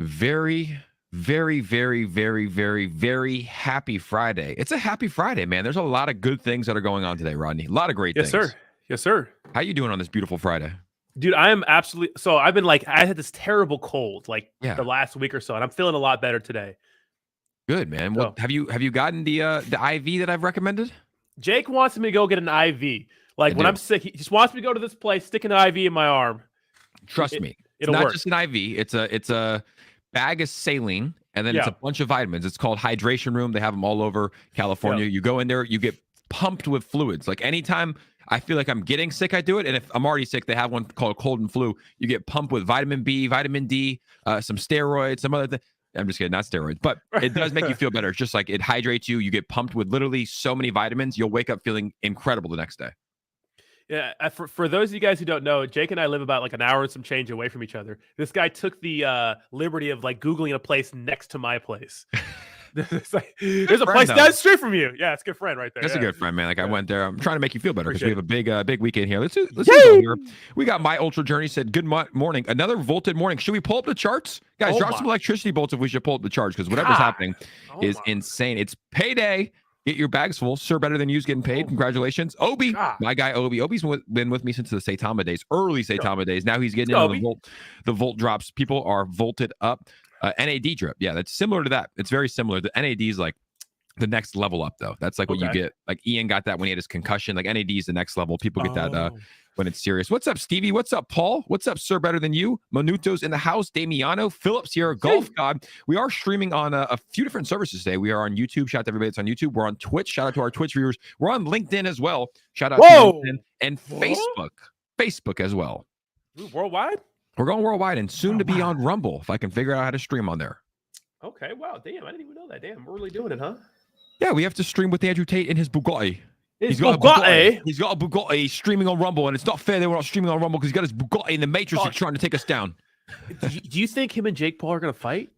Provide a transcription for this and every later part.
Very, very, very, very, very, very happy Friday. It's a happy Friday, man. There's a lot of good things that are going on today, Rodney. A lot of great Yes, things. sir. Yes, sir. How you doing on this beautiful Friday? Dude, I am absolutely so I've been like I had this terrible cold like Yeah, the last week or so, and I'm feeling a lot better today. good, man. What So have you gotten the IV that I've recommended? Jake wants me to go get an IV. I Like when do. I'm sick, he just wants me to go to this place, stick an IV in my arm. Trust It, me. It's it'll not work. just an IV. It's a bag of saline, and then it's Yeah. a bunch of vitamins. It's called Hydration Room. They have them all over California. Yeah. You go in there, you get pumped with fluids. Like anytime I feel like I'm getting sick, I do it. And if I'm already sick, they have one called cold and flu. You get pumped with vitamin B, vitamin D, some steroids, some other thing. I'm just kidding, not steroids, but it does make you feel better. It's just like it hydrates you. You get pumped with literally so many vitamins. You'll wake up feeling incredible the next day. Yeah, for those of you guys who don't know, Jake and I live about like an hour and some change away from each other. This guy took the liberty of like Googling a place next to my place. There's a place down the street from you. Yeah, it's a good friend right there. That's a good friend, man. Like I went there. I'm trying to make you feel better because we have a big weekend here. Let's go here. We got My Ultra Journey said, good morning. Another volted morning. Should we pull up the charts? Guys, drop some electricity bolts if we should pull up the charts because whatever's happening is insane. It's payday. Get your bags full. Sir Better Than You's getting paid. Congratulations. Obi, my guy Obi. Obi's been with me since the 𝗖𝗢𝗡𝗘𝗧 days, early 𝗖𝗢𝗡𝗘 days. Now he's getting into the volt drops. People are volted up. NAD drip. Yeah, that's similar to that. It's very similar. The NAD is like the next level up, though. That's like what you get. Like Ian got that when he had his concussion. Like NAD is the next level. People get that when it's serious. What's up, Stevie? What's up, Paul? What's up, Sir Better Than You? Manuto's in the house. Damiano, Phillips here, Golf God. We are streaming on a few different services today. We are on YouTube. Shout out to everybody that's on YouTube. We're on Twitch. Shout out to our Twitch viewers. We're on LinkedIn as well. Shout out to LinkedIn and Facebook. Facebook as well. Worldwide? We're going worldwide and soon to be on Rumble if I can figure out how to stream on there. Okay, wow, damn, I didn't even know that. Damn, we're really doing it, huh? Yeah, we have to stream with Andrew Tate and his Bugatti. He's got a Bugatti. He's got a Bugatti streaming on Rumble, and it's not fair that we're not streaming on Rumble because he's got his Bugatti in the Matrix is trying to take us down. Do you think him and Jake Paul are going to fight?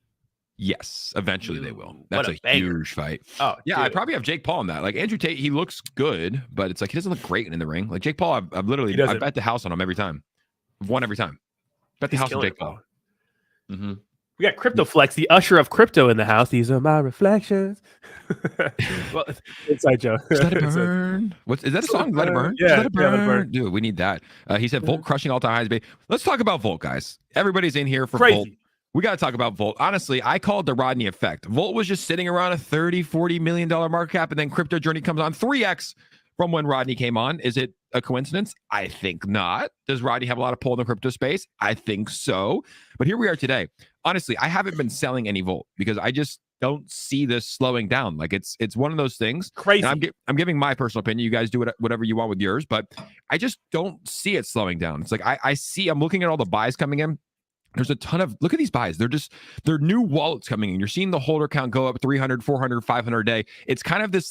Yes, eventually they will. That's a huge fight. Oh, yeah, I probably have Jake Paul in that. Like Andrew Tate, he looks good, but it's like he doesn't look great in the ring. Like Jake Paul, I've literally I bet the house on him every time. I've won every time. Bet the house on Jake Paul. Mm-hmm. We got Crypto Flex, the usher of crypto in the house. These are my reflections. Well, inside joke. Let it burn. Is that a song? Let it burn? Yeah, Let it burn. Dude, we need that. He said Volt crushing all-time highs. Baby. Let's talk about Volt, guys. Everybody's in here for Volt. We got to talk about Volt. Honestly, I call it the Rodney effect. Volt was just sitting around a $30-40 million market cap, and then Crypto Journey comes on 3x from when Rodney came on. Is it a coincidence? I think not. Does Rodney have a lot of pull in the crypto space? I think so. But here we are today. Honestly, I haven't been selling any Volt because I just don't see this slowing down. Like it's one of those things. Crazy. I'm giving my personal opinion. You guys do whatever you want with yours, but I just don't see it slowing down. It's like I'm looking at all the buys coming in. There's a ton of, look at these buys. They're new wallets coming in. You're seeing the holder count go up 300, 400, 500 a day. It's kind of this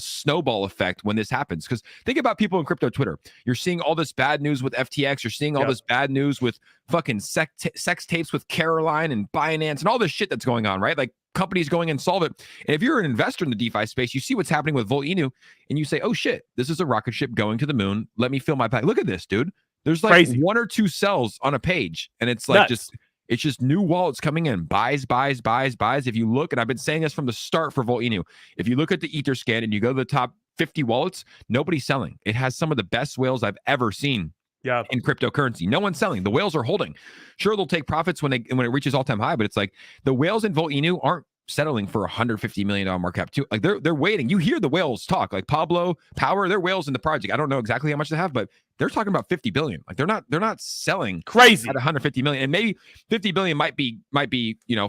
snowball effect when this happens. Because think about people in crypto Twitter. You're seeing all this bad news with FTX. You're seeing all this bad news with fucking sex tapes with Caroline and Binance and all this shit that's going on, right? Like companies going insolvent. And if you're an investor in the DeFi space, you see what's happening with Volt Inu and you say, oh shit, this is a rocket ship going to the moon. Let me fill my pack. Look at this, dude. There's like one or two sells on a page, and it's like it's just new wallets coming in. Buys. If you look, and I've been saying this from the start for Volt Inu, if you look at the Etherscan and you go to the top 50 wallets, nobody's selling. It has some of the best whales I've ever seen in cryptocurrency. No one's selling. The whales are holding. Sure, they'll take profits when it reaches all-time high, but it's like the whales in Volt Inu aren't settling for $150 million market cap too. Like they're waiting. You hear the whales talk, like Pablo Power, they're whales in the project. I don't know exactly how much they have, but they're talking about 50 billion. Like they're not selling crazy at 150 million. And maybe 50 billion might be,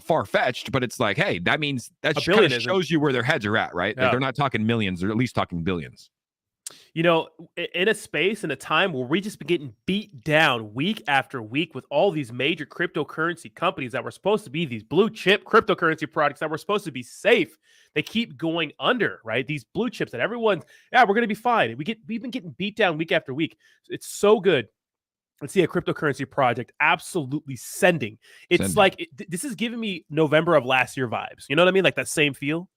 far-fetched, but it's like, hey, that means that kind of shows you where their heads are at, right? Like they're not talking millions, they're at least talking billions. You know, in a space, in a time where we just been getting beat down week after week with all these major cryptocurrency companies that were supposed to be these blue chip cryptocurrency products that were supposed to be safe, they keep going under, right? These blue chips that everyone's, we're going to be fine. We've been getting beat down week after week. It's so good. Let's see a cryptocurrency project absolutely sending. It's like, this is giving me November of last year vibes. You know what I mean? Like that same feel.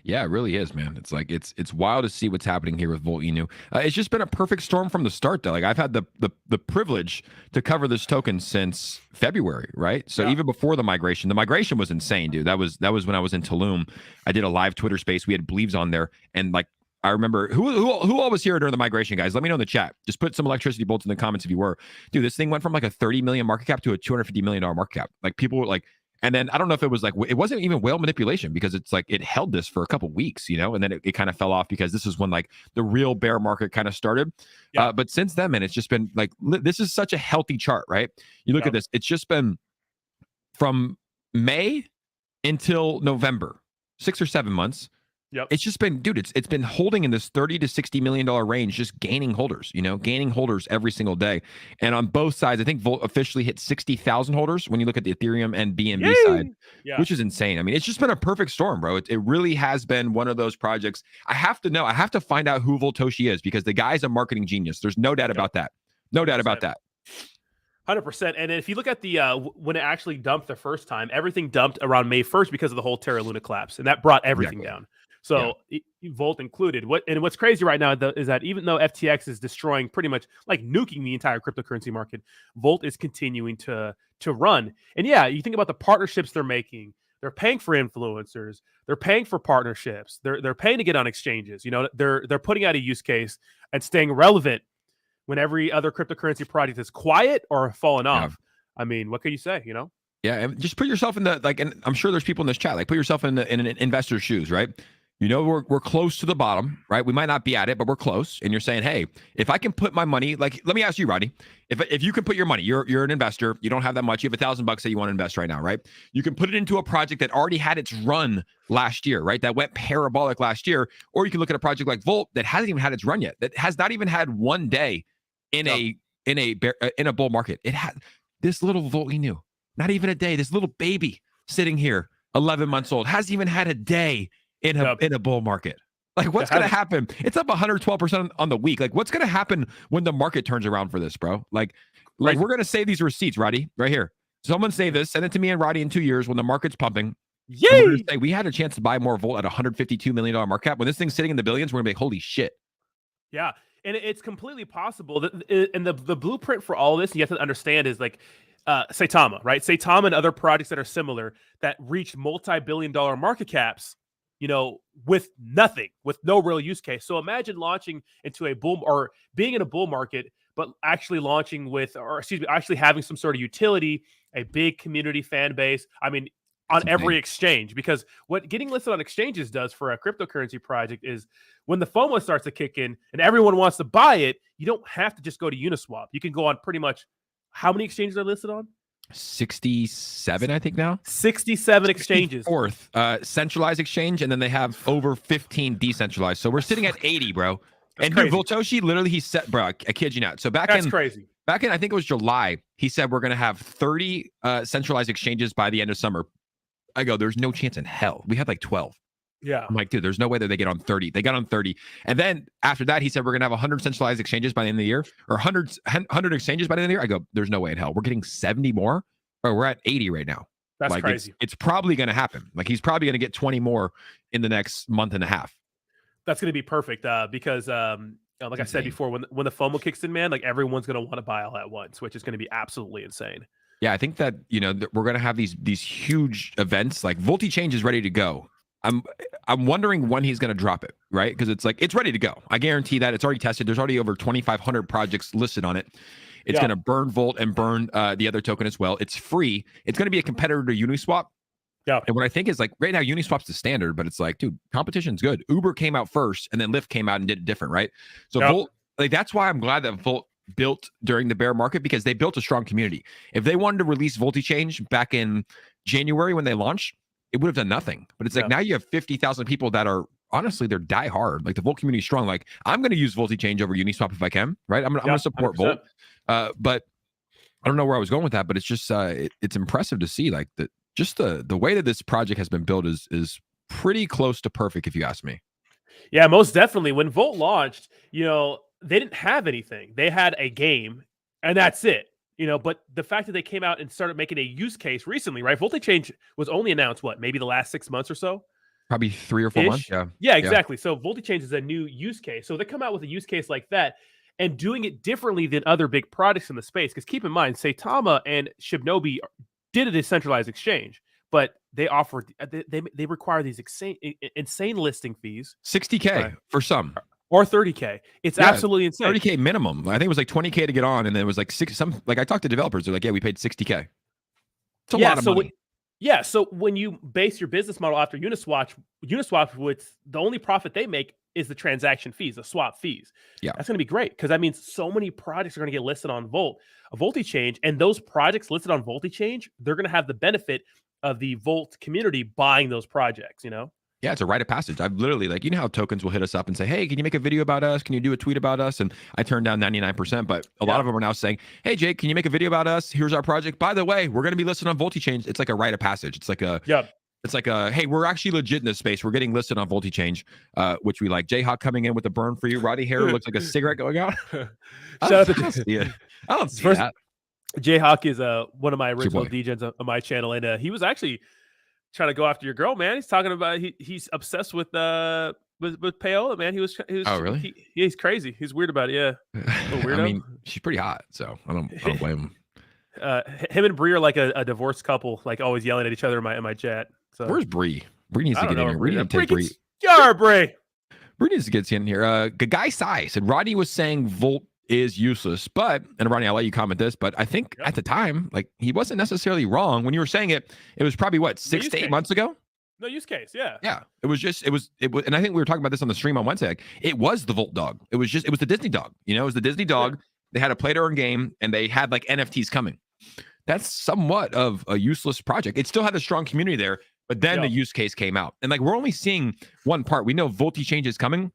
Yeah, it really is, man. It's like it's wild to see what's happening here with Volt Inu. It's just been a perfect storm from the start, though. Like I've had the privilege to cover this token since February, right? So Yeah. even before the migration was insane, dude. That was when I was in Tulum. I did a live Twitter space. We had Bleaves on there, and like I remember who all was here during the migration, guys. Let me know in the chat. Just put some electricity bolts in the comments if you were. Dude, this thing went from like a 30 million market cap to a $250 million market cap. Like people were like. And then I don't know if it was like, it wasn't even whale manipulation because it's like it held this for a couple weeks, you know, and then it kind of fell off because this is when like the real bear market kind of started. Yeah. But since then, man, it's just been like, this is such a healthy chart, right? You look at this, it's just been from May until November, 6 or 7 months. Yep. It's just been, dude, it's been holding in this $30 to $60 million range, just gaining holders, you know, gaining holders every single day. And on both sides, I think Volt officially hit 60,000 holders when you look at the Ethereum and BNB side, which is insane. I mean, it's just been a perfect storm, bro. It really has been one of those projects. I have to find out who VoltiChange is because the guy's a marketing genius. There's no doubt about that. No doubt about that. 100%. And if you look at the when it actually dumped the first time, everything dumped around May 1st because of the whole Terra Luna collapse, and that brought everything down. So Volt included. What's crazy right now is that even though FTX is destroying pretty much like nuking the entire cryptocurrency market, Volt is continuing to run. And yeah, you think about the partnerships they're making. They're paying for influencers. They're paying for partnerships. They're paying to get on exchanges. You know, they're putting out a use case and staying relevant when every other cryptocurrency project is quiet or fallen off. I mean, what can you say? You know? Yeah, and just put yourself in the like, and I'm sure there's people in this chat. Like, put yourself in an investor's shoes, right? You know, we're close to the bottom, right? We might not be at it, but we're close. And you're saying, hey, if I can put my money, like, let me ask you, Rodney, if you can put your money, you're an investor, you don't have that much, you have $1,000 that you want to invest right now, right? You can put it into a project that already had its run last year, right? That went parabolic last year, or you can look at a project like Volt that hasn't even had its run yet, that has not even had one day in a bull market. It had this little Volt Inu, not even a day. This little baby sitting here, 11 months old, hasn't even had a day in a bull market. Like, what's going to happen? It's up 112% on the week. Like, what's going to happen when the market turns around for this, bro? Like we're going to save these receipts, Roddy, right here. Someone save this, send it to me and Roddy in 2 years when the market's pumping. Yay! Say, we had a chance to buy more Volt at $152 million market cap. When this thing's sitting in the billions, we're going to be like, holy shit. Yeah. And it's completely possible that, and the blueprint for all of this, you have to understand, is like 𝗖𝗢𝗡, right? 𝗖𝗢𝗡 and other projects that are similar that reached multi-billion-dollar market caps, you know, with nothing, with no real use case. So imagine launching into a bull, or being in a bull market, but actually launching with, or excuse me, actually having some sort of utility, a big community fan base. I mean, on every exchange, because what getting listed on exchanges does for a cryptocurrency project is when the FOMO starts to kick in and everyone wants to buy it, you don't have to just go to Uniswap. You can go on pretty much, how many exchanges are listed on? 67, I think now. 67 exchanges. Fourth, centralized exchange, and then they have over 15 decentralized. So we're sitting at 80, bro. That's and crazy. here, VoltiChange, literally, he said, bro, I kid you not. So back in I think it was July, he said we're going to have 30 centralized exchanges by the end of summer. I go, there's no chance in hell. We had like 12. Yeah. I'm like, dude, there's no way that they get on 30. They got on 30. And then after that, he said, we're going to have 100 centralized exchanges by the end of the year, or 100 exchanges by the end of the year. I go, there's no way in hell. We're getting 70 more, or we're at 80 right now. That's like, crazy. It's probably going to happen. Like, he's probably going to get 20 more in the next month and a half. That's going to be perfect because, like I said before, when the FOMO kicks in, man, like everyone's going to want to buy all at once, which is going to be absolutely insane. Yeah, I think that, you know, we're going to have these huge events. Like, VoltiChange is ready to go. I'm wondering when he's going to drop it, right? Because it's like, it's ready to go. I guarantee that it's already tested. There's already over 2,500 projects listed on it. It's going to burn Volt and burn the other token as well. It's free. It's going to be a competitor to Uniswap. Yeah. And what I think is, like, right now, Uniswap's the standard, but it's like, dude, competition's good. Uber came out first, and then Lyft came out and did it different, right? So Volt, like, that's why I'm glad that Volt built during the bear market, because they built a strong community. If they wanted to release VoltiChange back in January when they launched, it would have done nothing. But it's like, now you have 50,000 people that are, honestly, they're die hard. Like, the Volt community is strong. Like, I'm going to use VoltiChange over Uniswap if I can, right? I'm going to support 100%. Volt. But I don't know where I was going with that, but it's just it's impressive to see, like, the way that this project has been built is pretty close to perfect, if you ask me. Yeah, most definitely. When Volt launched, you know, they didn't have anything. They had a game, and that's it. You know, but the fact that they came out and started making a use case recently, right? VoltiChange was only announced, what, maybe the last 6 months or so? Probably 3 or 4 months. Ish. Yeah. Yeah, exactly. So VoltiChange is a new use case. So they come out with a use case like that and doing it differently than other big products in the space. Because keep in mind, 𝗖𝗢𝗧 and 𝗪𝗪𝗧 did a decentralized exchange, but they offer they require these insane listing fees, 60K for some. or 30K. It's absolutely insane. 30K minimum. I think it was like 20K to get on, and then it was like I talked to developers. They're like, yeah, we paid 60K. It's a lot of money. So when you base your business model after Uniswap, with the only profit they make is the transaction fees, the swap fees. Yeah, that's going to be great because that means so many projects are going to get listed on VoltiChange, and those projects listed on VoltiChange, they're going to have the benefit of the Volt community buying those projects. Yeah, it's a rite of passage. I've literally, like, you know how tokens will hit us up and say, hey, can you make a video about us? Can you do a tweet about us? And I turned down 99%, but a lot of them are now saying, hey, Jake, can you make a video about us? Here's our project. By the way, we're going to be listed on VoltiChange. It's like a rite of passage. It's like hey, we're actually legit in this space. We're getting listed on VoltiChange, which we like. 𝗖𝗢𝗡𝗡𝗘𝗖𝗧 coming in with the burn for you. Roddy hair looks like a cigarette going out. I don't see that. 𝗖𝗢𝗡𝗡𝗘𝗖𝗧 is one of my original DJs on my channel, and he was actually trying to go after your girl, man. He's talking about he's obsessed with Paola, man. He was oh, really? He's crazy. He's weird about it. Yeah, weirdo. I mean, she's pretty hot, so I don't blame him. Him and Bree are like a divorced couple, like always yelling at each other in my chat. So where's Bree? Bree needs to get in here. Bree needs to take Bree. Bree needs to get in here. 𝗖𝗪𝗧𝗧 said Rodney was saying Volt is useless, but, and Rodney, I'll let you comment this, but I think at the time, like, he wasn't necessarily wrong when you were saying it. It was probably what, 6 to 8 months ago? No use case, yeah. It was, and I think we were talking about this on the stream on Wednesday. Like, it was the Volt dog. It was the Disney dog. It was the Disney dog. Yeah. They had a play to earn game, and they had like NFTs coming. That's somewhat of a useless project. It still had a strong community there, but then the use case came out, and like, we're only seeing one part. We know VoltiChange is coming.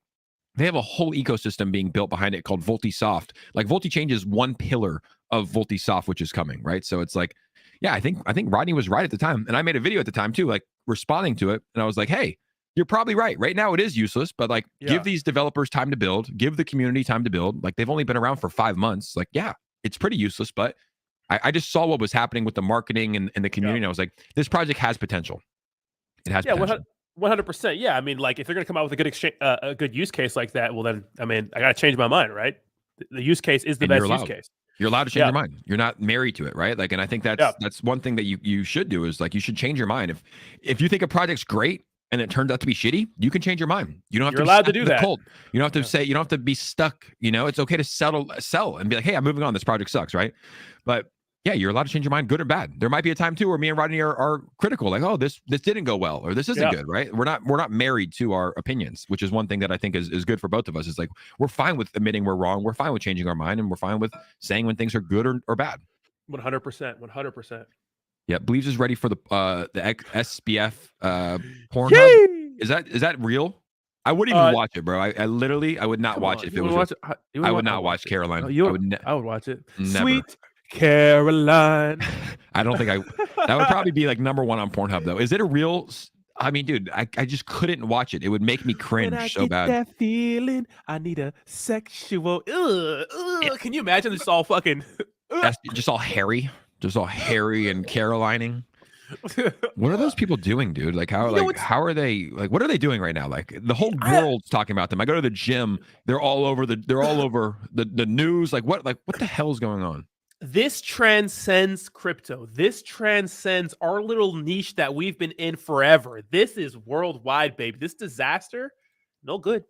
They have a whole ecosystem being built behind it called VoltiSoft. Like, VoltiChange is one pillar of VoltiSoft, which is coming, right? So it's like, yeah, I think Rodney was right at the time. And I made a video at the time too, like, responding to it. And I was like, hey, you're probably right. Right now it is useless, but like, give these developers time to build, give the community time to build. Like, they've only been around for 5 months. Like, yeah, it's pretty useless, but I just saw what was happening with the marketing and the community. And I was like, this project has potential. It has potential. 100%. Yeah. I mean, like, if they're going to come out with a good a good use case like that, well, then, I mean, I got to change my mind, right? The use case is the best use case. You're allowed to change your mind. You're not married to it, right? Like, and I think that's one thing that you should do is, like, you should change your mind. If you think a project's great and it turns out to be shitty, you can change your mind. You don't have You're allowed to do that. Cold. You don't have to say, you don't have to be stuck. It's okay to sell and be like, hey, I'm moving on. This project sucks, right? But yeah, you're allowed to change your mind, good or bad. There might be a time too where me and Rodney are critical, like, oh, this didn't go well, or this isn't good, right? We're not married to our opinions, which is one thing that I think is good for both of us. Is like, we're fine with admitting we're wrong, we're fine with changing our mind, and we're fine with saying when things are good or bad. 100%. Yeah, Believes is ready for the SBF porn. Is that real? I wouldn't even watch it, bro. I literally would not watch it if it was real. I would not watch Caroline. I would watch it. Never. Sweet Caroline. I don't think that would probably be like #1 on Pornhub, though. Is it a real? I mean, dude, I just couldn't watch it. It would make me cringe so bad. That feeling, I need a sexual. Can you imagine this all fucking? That's just all hairy and Carolining. What are those people doing, dude? Like, how are they, like, what are they doing right now? Like, the whole world's talking about them. I go to the gym, they're all over the news. Like, what the hell's going on? This transcends crypto. This transcends our little niche that we've been in forever. This is worldwide, baby. This disaster, no good.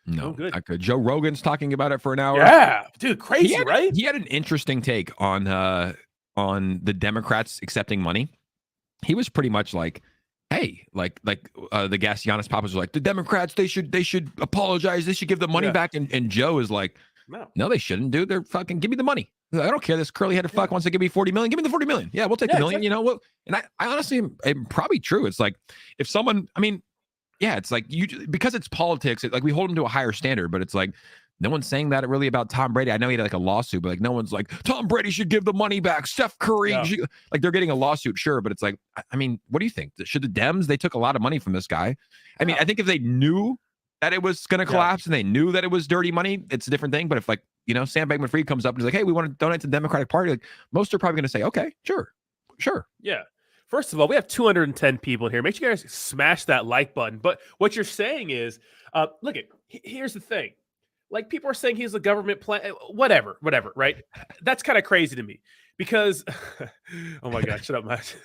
No good. Not good. Joe Rogan's talking about it for an hour. Yeah, dude, crazy, right? He had an interesting take on the Democrats accepting money. He was pretty much like, hey, like the Giannis Papas was like, the Democrats, they should apologize. They should give the money back. And Joe is like, no, they shouldn't, dude. They're fucking, give me the money. I don't care. This curly-headed fuck wants to give me 40 million. Give me the 40 million. Yeah, we'll take the million. Exactly. And I honestly am probably true. It's like, if someone, I mean, yeah, it's like, because it's politics, like, we hold them to a higher standard, but it's like, no one's saying that really about Tom Brady. I know he had like a lawsuit, but like, no one's like, Tom Brady should give the money back. Steph Curry, like, they're getting a lawsuit, sure, but it's like, I mean, what do you think? Should the Dems? They took a lot of money from this guy. I mean, I think if they knew that it was going to collapse and they knew that it was dirty money, it's a different thing. But if, like, Sam Bankman-Fried comes up and is like, hey, we want to donate to the Democratic Party, like, most are probably going to say, okay, sure. Yeah. First of all, we have 210 people here. Make sure you guys smash that like button. But what you're saying is, look at here's the thing. Like people are saying he's a government plan, whatever, right? That's kind of crazy to me because, oh my God, shut up, Matt.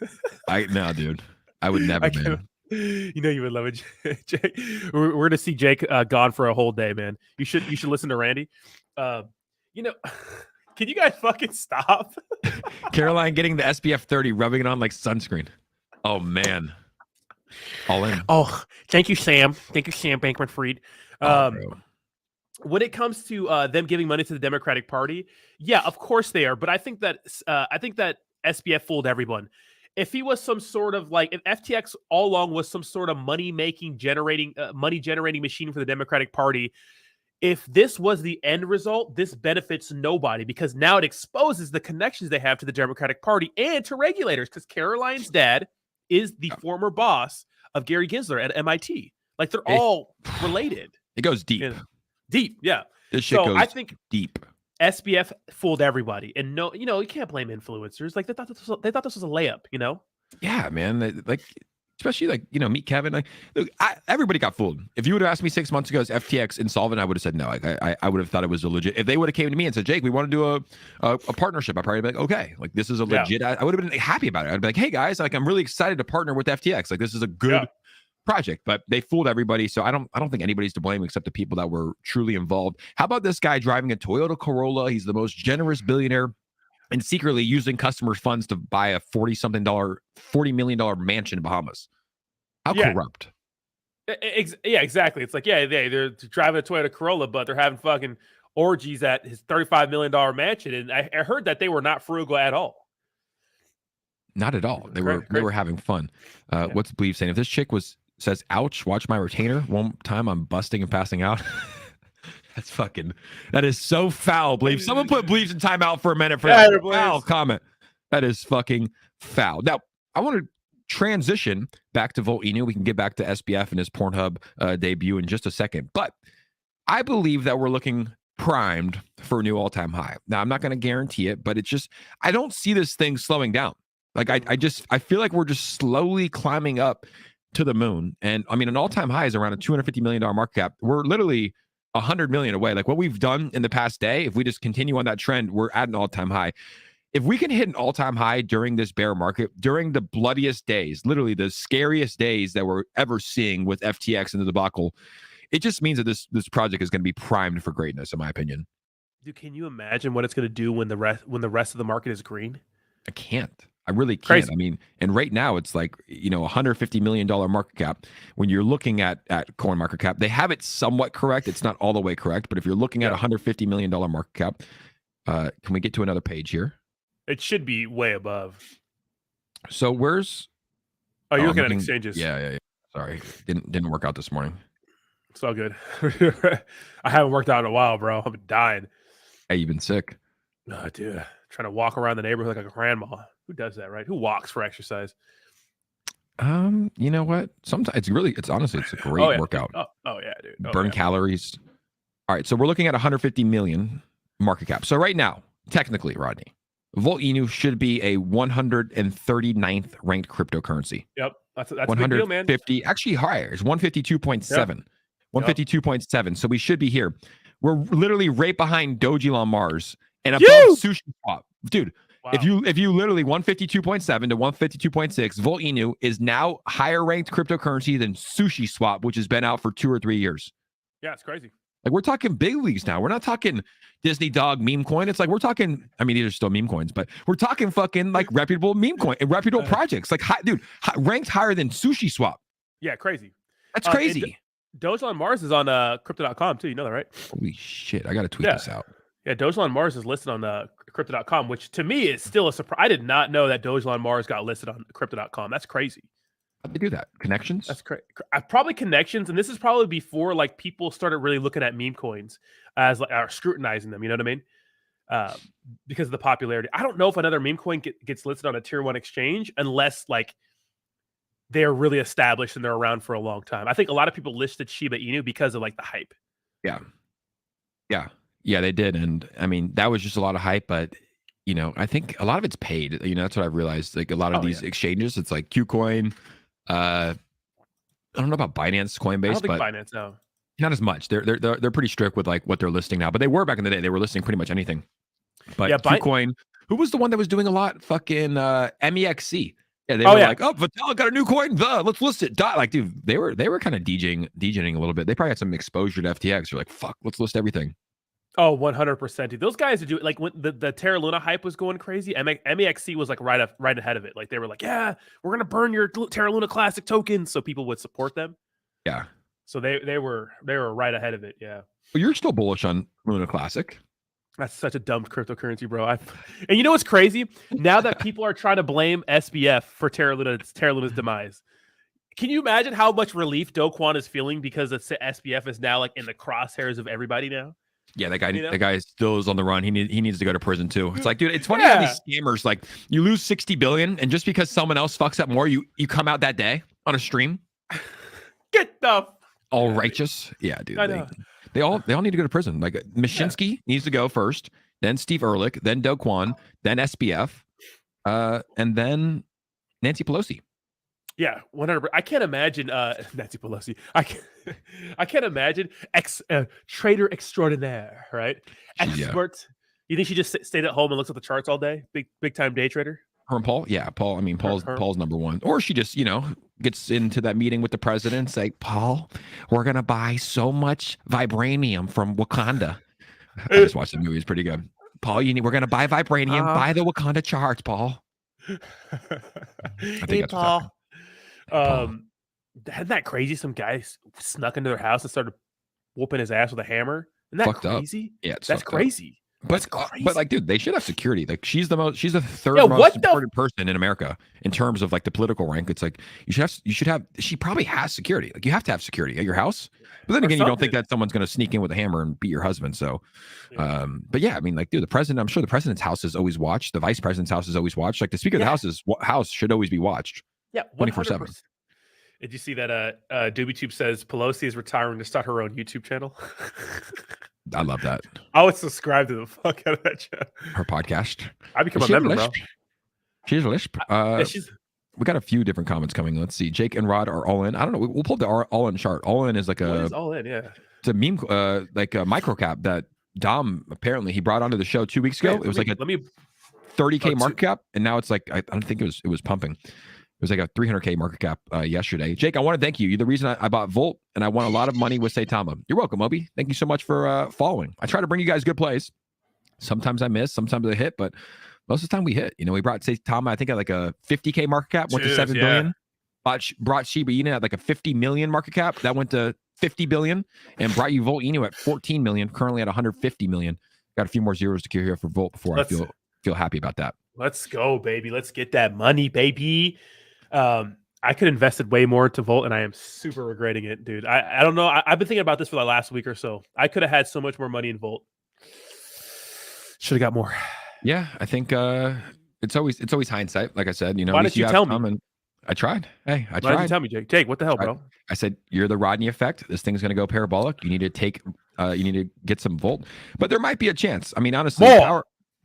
No, dude, I would never, man. You know you would love it, Jake. We're gonna see Jake gone for a whole day, man. You should listen to Randy. You know, can you guys fucking stop? Caroline getting the SPF 30, rubbing it on like sunscreen. Oh man, all in. Oh, thank you, Sam. Thank you, Sam Bankman-Fried. When it comes to them giving money to the Democratic Party, yeah, of course they are. But I think that SBF fooled everyone. If he was some sort of like, if FTX all along was some sort of money generating machine for the Democratic Party, if this was the end result, this benefits nobody because now it exposes the connections they have to the Democratic Party and to regulators. Because Caroline's dad is the former boss of Gary Gensler at MIT. Like they're all related. It goes deep. Deep, yeah. This shit goes deep. SBF fooled everybody, and no, you know, you can't blame influencers. Like they thought this was a layup, you know? Yeah, man. Like, especially like, you know, meet Kevin. Like, look, everybody got fooled. If you would have asked me 6 months ago, is FTX insolvent? I would have said no. Like, I would have thought it was a legit. If they would have came to me and said, Jake, we want to do a partnership, I'd probably be like, okay, like this is a legit. I would have been happy about it. I'd be like, hey guys, like I'm really excited to partner with FTX. Like this is a good project, but they fooled everybody. So I don't think anybody's to blame except the people that were truly involved. How about this guy driving a Toyota Corolla? He's the most generous billionaire and secretly using customers' funds to buy a $40 million mansion in Bahamas. How corrupt. Yeah, exactly. It's like, they're driving a Toyota Corolla, but they're having fucking orgies at his $35 million mansion. And I heard that they were not frugal at all. Not at all. They were having fun. What's Believe saying? If this chick says, ouch, watch my retainer one time, I'm busting and passing out. That is so foul, Believe. Someone put Believes in timeout for a minute for that foul comment. That is fucking foul. Now, I want to transition back to Volt Inu. We can get back to SBF and his Pornhub debut in just a second. But I believe that we're looking primed for a new all-time high. Now, I'm not going to guarantee it, but it's just, I don't see this thing slowing down. Like, I feel like we're just slowly climbing up to the moon. And I mean, an all-time high is around a $250 million market cap. We're literally 100 million away. Like what we've done in the past day, if we just continue on that trend, we're at an all-time high. If we can hit an all-time high during this bear market, during the bloodiest days, literally the scariest days that we're ever seeing with FTX and the debacle, it just means that this project is going to be primed for greatness, in my opinion. Dude, can you imagine what it's going to do when the rest of the market is green? I can't. I really can't. Crazy. I mean, and right now it's like, you know, $150 million market cap. When you're looking at coin market cap, they have it somewhat correct. It's not all the way correct, but if you're looking at $150 million market cap, can we get to another page here? It should be way above. So where's? Oh, you're looking at exchanges. Yeah. Sorry, didn't work out this morning. It's all good. I haven't worked out in a while, bro. I've been dying. Hey, you've been sick. Oh, dude, trying to walk around the neighborhood like a grandma. Who does that, right? Who walks for exercise? You know what? Sometimes it's honestly, it's a great workout. Oh yeah, dude. Burn calories. All right, so we're looking at 150 million market cap. So right now, technically, Rodney, Volt Inu should be a 139th ranked cryptocurrency. Yep, that's a big deal, man. Actually higher. It's 152.7. 152.7. So we should be here. We're literally right behind Dogelon Mars and above Sushi Swap, dude. Wow. If you literally 152.7 to 152.6, Volt Inu is now higher ranked cryptocurrency than Sushi Swap, which has been out for 2 or 3 years. Yeah, it's crazy. Like we're talking big leagues now. We're not talking Disney dog meme coin. It's like we're talking. I mean, these are still meme coins, but we're talking fucking like reputable meme coin and reputable projects. Like, ranked higher than Sushi Swap. Yeah, crypto.com. That's crazy. Dogelon Mars is on crypto.com too. You know that, right? Holy shit! I got to tweet this out. Yeah, Dogelon Mars is listed on crypto.com, which to me is still a surprise. I did not know that Dogelon Mars got listed on crypto.com. That's crazy. How'd they do that? Connections? That's crazy. Probably connections, and this is probably before like people started really looking at meme coins as like scrutinizing them. You know what I mean? Because of the popularity. I don't know if another meme coin gets listed on a tier 1 exchange unless like they're really established and they're around for a long time. I think a lot of people listed Shiba Inu because of like the hype. Yeah, they did, and I mean that was just a lot of hype, but you know, I think a lot of it's paid. You know, that's what I've realized. Like a lot of these exchanges, it's like KuCoin. I don't know about Binance, Coinbase, I don't think but Binance, no. not as much. They're pretty strict with like what they're listing now, but they were back in the day. They were listing pretty much anything. But KuCoin, who was the one that was doing a lot? Fucking MEXC. Yeah, they were like, oh, Vitalik got a new coin. Let's list it. Like, dude, they were kind of DJing a little bit. They probably had some exposure to FTX. They're like, fuck, let's list everything. Oh, 100%. Dude. Those guys do like when the Terra Luna hype was going crazy. MEXC was like right ahead of it. Like they were like, yeah, we're gonna burn your Terra Luna Classic tokens, so people would support them. Yeah. So they were right ahead of it. Yeah. Well, you're still bullish on Luna Classic. That's such a dumb cryptocurrency, bro. And you know what's crazy? Now that people are trying to blame SBF for Terra Luna's demise, can you imagine how much relief Do Kwon is feeling because the SBF is now like in the crosshairs of everybody now? Yeah, that guy still is on the run. He needs to go to prison too. It's like, dude, it's funny how these scammers, like, you lose 60 billion, and just because someone else fucks up more, you come out that day on a stream. Get the all righteous. Yeah, dude. They all need to go to prison. Like Mashinsky needs to go first, then Steve Ehrlich, then Do Kwon, then SBF, and then Nancy Pelosi. Yeah, 100%. I can't imagine Nancy Pelosi. I can't imagine trader extraordinaire, right? Expert. You think she just stayed at home and looks at the charts all day? Big time day trader. Her and Paul? Yeah, Paul. I mean, Paul's number one. Or she just, gets into that meeting with the president, say, Paul, we're gonna buy so much vibranium from Wakanda. I just watched the movie; it's pretty good. Paul, we're gonna buy vibranium. Buy the Wakanda charts, Paul. Hey, Paul. Hadn't that crazy? Some guy snuck into their house and started whooping his ass with a hammer. Isn't that crazy? Yeah, that's crazy. But like, dude, they should have security. Like, she's the third most important person in America in terms of like the political rank. It's like she probably has security. Like, you have to have security at your house. But then again, you don't think that someone's going to sneak in with a hammer and beat your husband. So, but yeah, I mean, like, dude, I'm sure the president's house is always watched. The vice president's house is always watched. Like, the speaker of the house should always be watched. Yeah, 24/7. Did you see that? DoobieTube says Pelosi is retiring to start her own YouTube channel. I love that. I would subscribe to the fuck out of that channel. Her podcast. I become a member, bro. She's a lisp. We got a few different comments coming. Let's see. Jake and Rod are all in. I don't know. We'll pull the all in chart. All in is like all in. Yeah. It's a meme, like a micro cap that Dom apparently he brought onto the show 2 weeks ago. It was like a 30K market cap, and now it's like I don't think it was pumping. It was like a 300K market cap yesterday. Jake, I want to thank you. You're the reason I bought Volt, and I won a lot of money with 𝗖𝗢𝗡𝗘𝗧. You're welcome, Obi. Thank you so much for following. I try to bring you guys good plays. Sometimes I miss, sometimes I hit, but most of the time we hit. We brought 𝗖𝗢𝗡𝗘𝗧, I think, at like a 50K market cap, went to 7 billion. Brought Shiba Inu at like a 50 million market cap, that went to 50 billion, and brought you Volt Inu at 14 million, currently at 150 million. Got a few more zeros to carry here for Volt before I feel happy about that. Let's go, baby. Let's get that money, baby. I could invested way more into Volt, and I am super regretting it, dude. I don't know. I've been thinking about this for the last week or so. I could have had so much more money in Volt. Should have got more. Yeah, I think it's always hindsight. Like I said, why didn't you tell me? I tried. Hey, I tried. Why didn't you tell me, Jake? Jake, what the hell, bro? I said, you're the Rodney effect. This thing's going to go parabolic. You need to get some Volt, but there might be a chance. I mean, honestly,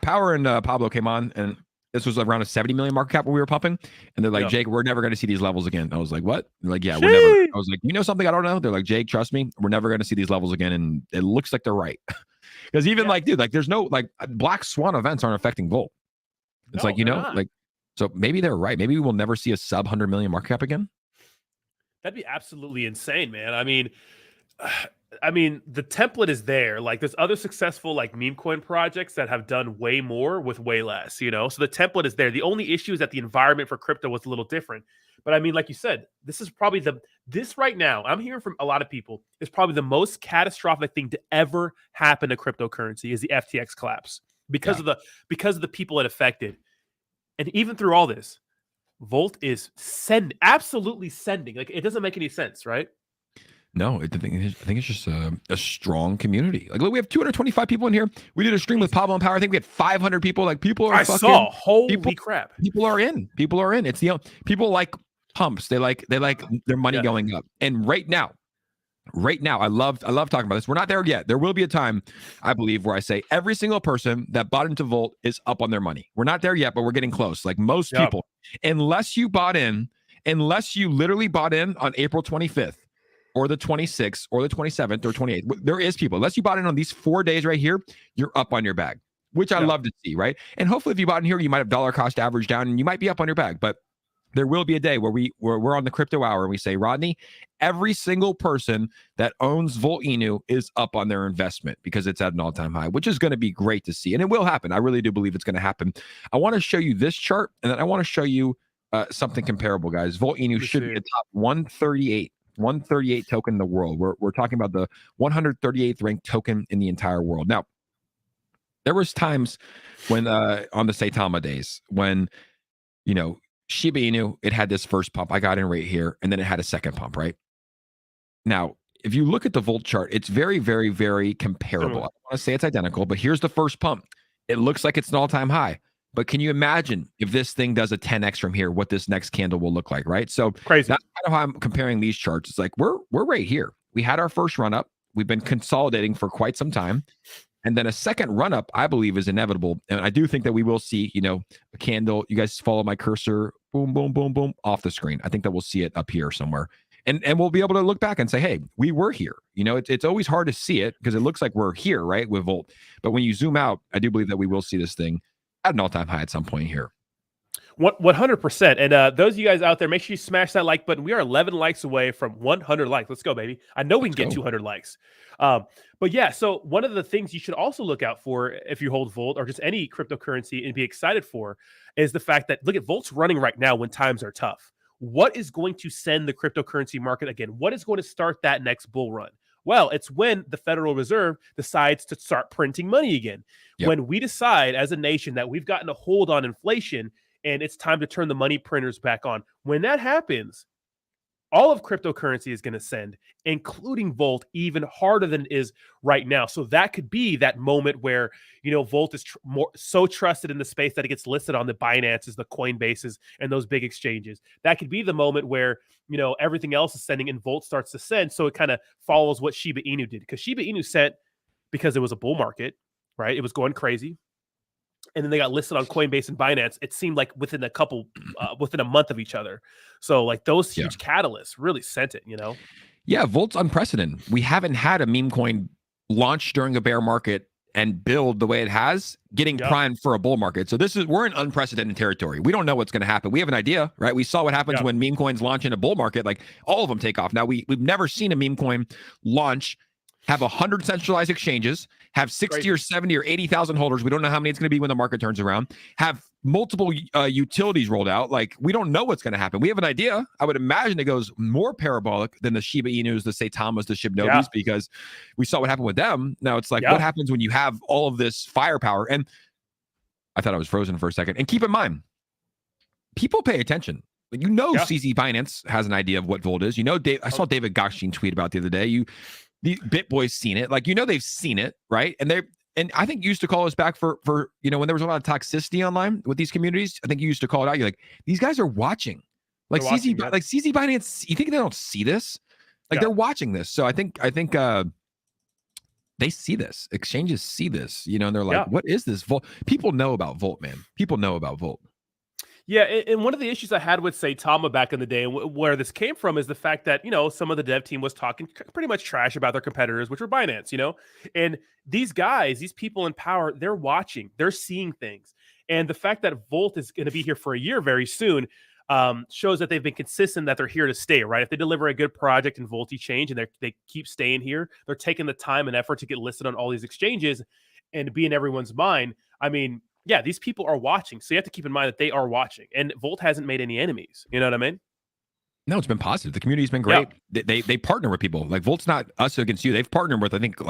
Power and Pablo came on, and this was around a 70 million market cap when we were pumping, and they're like, Jake, we're never going to see these levels again. I was like, what? They're like, yeah, we're never. I was like, you know something I don't know? They're like, Jake, trust me, we're never going to see these levels again, and it looks like they're right. Because even like, dude, like, there's no like black swan events aren't affecting Volt. It's like, like, so maybe they're right. Maybe we will never see a sub 100 million market cap again. That'd be absolutely insane, man. I mean, the template is there. Like, there's other successful like meme coin projects that have done way more with way less, So the template is there. The only issue is that the environment for crypto was a little different. But I mean, like you said, this is probably this right now, I'm hearing from a lot of people, is probably the most catastrophic thing to ever happen to cryptocurrency is the FTX collapse because of the people it affected. And even through all this, Volt is absolutely sending. Like, it doesn't make any sense, right? No, I think it's just a strong community. Like, look, we have 225 people in here. We did a stream with Pablo and Power. I think we had 500 people. Like, people are holy crap. People are in. It's people like pumps. They like their money going up. And right now, right now, I love talking about this. We're not there yet. There will be a time, I believe, where I say every single person that bought into Volt is up on their money. We're not there yet, but we're getting close. Like most people, unless you literally bought in on April 25th or the 26th or the 27th or 28th, there is people. Unless you bought in on these 4 days right here, you're up on your bag, which I love to see, right? And hopefully, if you bought in here, you might have dollar cost average down, and you might be up on your bag, but there will be a day where we're on the crypto hour and we say, Rodney, every single person that owns Volt Inu is up on their investment because it's at an all-time high, which is going to be great to see. And it will happen. I really do believe it's going to happen. I want to show you this chart, and then I want to show you something comparable, guys. Volt Inu should be a top 138 token in the world. We're talking about the 138th ranked token in the entire world. Now, there was times when on the Saitama days when, Shiba Inu, it had this first pump. I got in right here, and then it had a second pump, right? Now, if you look at the Volt chart, it's very, very, very comparable. I don't want to say it's identical, but here's the first pump. It looks like it's an all-time high. But can you imagine if this thing does a 10x from here, what this next candle will look like, right? So crazy. That's kind of how I'm comparing these charts. It's like we're right here. We had our first run up. We've been consolidating for quite some time. And then a second run up, I believe, is inevitable. And I do think that we will see, a candle. You guys follow my cursor, boom, boom, boom, boom, off the screen. I think that we'll see it up here somewhere. And we'll be able to look back and say, hey, we were here. It's always hard to see it because it looks like we're here, right, with Volt. But when you zoom out, I do believe that we will see this thing at an all-time high at some point here. 100%. And those of you guys out there, make sure you smash that like button. We are 11 likes away from 100 likes. Let's go, baby. I know we can get 200 likes. But yeah, so one of the things you should also look out for if you hold Volt or just any cryptocurrency and be excited for is the fact that, look at Volt's running right now when times are tough. What is going to send the cryptocurrency market again? What is going to start that next bull run? Well, it's when the Federal Reserve decides to start printing money again. Yep. When we decide as a nation that we've gotten a hold on inflation and it's time to turn the money printers back on. When that happens, all of cryptocurrency is going to send, including Volt, even harder than it is right now. So that could be that moment where, Volt is so trusted in the space that it gets listed on the Binances, the Coinbases, and those big exchanges. That could be the moment where, everything else is sending and Volt starts to send. So it kind of follows what Shiba Inu did, because Shiba Inu sent because it was a bull market, right? It was going crazy. And then they got listed on Coinbase and Binance. It seemed like within a month of each other. So like those huge catalysts really sent it, Yeah, Volt's unprecedented. We haven't had a meme coin launch during a bear market and build the way it has, getting primed for a bull market. So we're in unprecedented territory. We don't know what's going to happen. We have an idea, right? We saw what happens when meme coins launch in a bull market. Like all of them take off. Now we've never seen a meme coin launch, have 100 centralized exchanges, have 60 or 70 or 80,000 holders. We don't know how many it's going to be when the market turns around. Have multiple utilities rolled out. Like we don't know what's going to happen. We have an idea. I would imagine it goes more parabolic than the Shiba Inus, the Saitamas, the Shibnobis, because we saw what happened with them. Now it's like, what happens when you have all of this firepower? And I thought I was frozen for a second. And keep in mind, people pay attention. CZ Binance has an idea of what Volt is. I saw David Gokshin tweet about the other day. The BitBoys seen it, they've seen it, right? And I think you used to call us back for when there was a lot of toxicity online with these communities. I think you used to call it out. You're like, these guys are watching, CZ Binance. You think they don't see this? They're watching this. So I think they see this. Exchanges see this, and they're like, what is this Volt? People know about Volt, man. People know about Volt. Yeah, and one of the issues I had with Saitama back in the day, and where this came from, is the fact that, some of the dev team was talking pretty much trash about their competitors, which were Binance, and these guys, these people in power, they're watching, they're seeing things. And the fact that Volt is going to be here for a year very soon shows that they've been consistent, that they're here to stay, right? If they deliver a good project in VoltiChange and they keep staying here, they're taking the time and effort to get listed on all these exchanges and be in everyone's mind. I mean, yeah, these people are watching. So you have to keep in mind that they are watching. And Volt hasn't made any enemies. You know what I mean? No, it's been positive. The community's been great. Yeah. They partner with people. Like Volt's not us against you. They've partnered with, I think,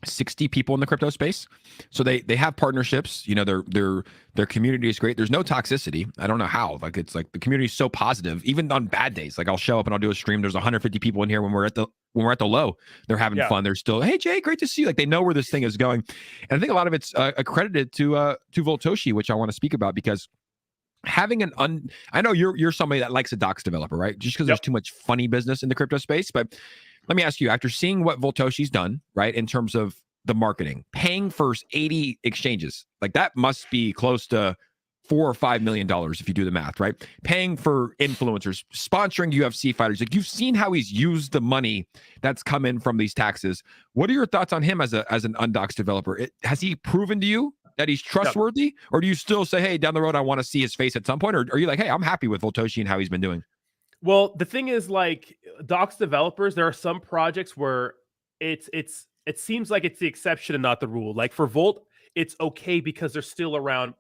60 people in the crypto space. So they have partnerships. Their community is great. There's no toxicity. I don't know how. It's like the community is so positive, even on bad days. Like I'll show up and I'll do a stream. There's 150 people in here when we're at the low. They're having fun. They're still, hey Jay, great to see you. Like they know where this thing is going. And I think a lot of it's accredited to Voltoshi, which I want to speak about, because having I know you're somebody that likes a docs developer, right? Just because there's too much funny business in the crypto space, but let me ask you, after seeing what Voltoshi's done, right, in terms of the marketing, paying for 80 exchanges, like that must be close to $4 or $5 million if you do the math, right? Paying for influencers, sponsoring UFC fighters. Like, you've seen how he's used the money that's come in from these taxes. What are your thoughts on him as an undoxed developer? Has he proven to you that he's trustworthy, or do you still say, hey, down the road, I want to see his face at some point? Or are you like, hey, I'm happy with Voltoshi and how he's been doing? Well, the thing is, like, docs developers, there are some projects where it seems like it's the exception and not the rule. Like for Volt, it's okay because they're still around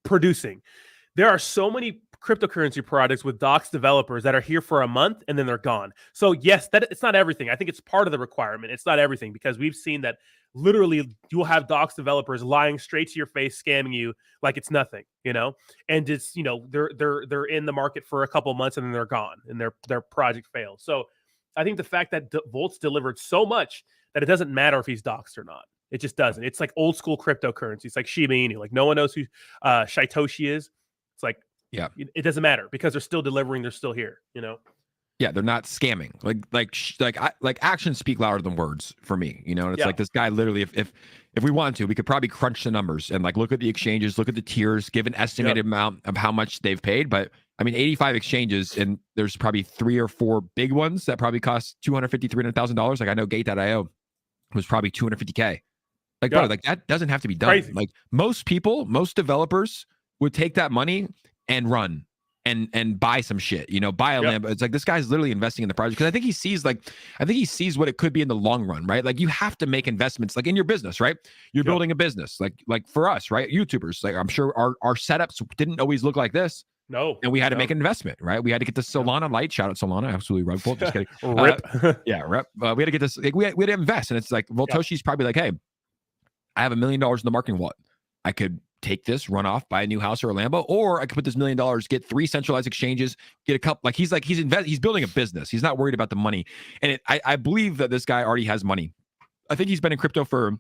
producing. There are so many cryptocurrency products with docs developers that are here for a month and then they're gone. So yes, that it's not everything. I think it's part of the requirement. It's not everything, because we've seen that literally you'll have docs developers lying straight to your face, scamming you like it's nothing, and it's, they're in the market for a couple months and then they're gone and their project fails. So I think the fact that Volt's delivered so much that it doesn't matter if he's doxed or not. It just doesn't. It's like old school cryptocurrency. It's like shiba inu. Like no one knows who 𝗖𝗢𝗧𝗪 is. It's like, yeah, it doesn't matter because they're still delivering. They're still here. Yeah, they're not scamming. Like actions speak louder than words for me. And it's like this guy literally, if we wanted to, we could probably crunch the numbers and like look at the exchanges, look at the tiers, give an estimated amount of how much they've paid. But I mean, 85 exchanges, and there's probably 3 or 4 big ones that probably cost $250,000, $300,000. Like I know Gate.io was probably $250K. Like, bro, like that doesn't have to be done. Crazy. Like most developers would take that money and run and buy some shit, buy a Lambo. It's like this guy's literally investing in the project because I think he sees what it could be in the long run, right? Like you have to make investments, like in your business, right? You're building a business, like for us, right? YouTubers, like I'm sure our setups didn't always look like this. No, and we had to make an investment, right? We had to get the Solana light. Shout out Solana, absolutely rug pull. Just kidding. Rip. Rip. We had to get this. Like, we had to invest, and it's like Voltoshi's probably like, hey, I have $1 million in the marketing wallet. I could take this, run off, buy a new house or a Lambo, or I could put this $1 million, get 3 centralized exchanges, get a couple. Like he's building a business. He's not worried about the money, and I believe that this guy already has money. I think he's been in crypto for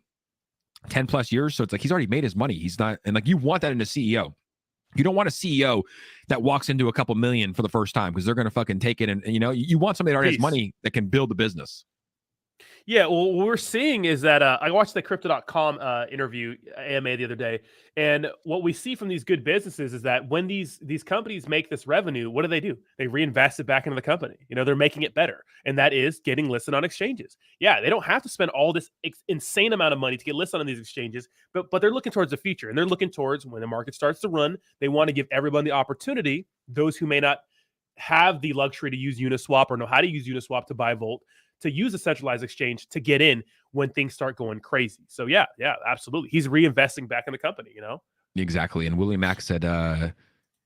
10 plus years, so it's like he's already made his money. He's not, and like you want that in a CEO. You don't want a CEO that walks into a couple million for the first time because they're going to fucking take it. And you want somebody that already has money that can build the business. Yeah, well, what we're seeing is that I watched the Crypto.com interview AMA the other day, and what we see from these good businesses is that when these companies make this revenue, what do? They reinvest it back into the company. They're making it better, and that is getting listed on exchanges. Yeah, they don't have to spend all this insane amount of money to get listed on these exchanges, but they're looking towards the future, and they're looking towards when the market starts to run. They want to give everyone the opportunity, those who may not have the luxury to use Uniswap or know how to use Uniswap to buy Volt, to use a centralized exchange to get in when things start going crazy. So yeah, absolutely. He's reinvesting back in the company, Exactly. And William Mack said,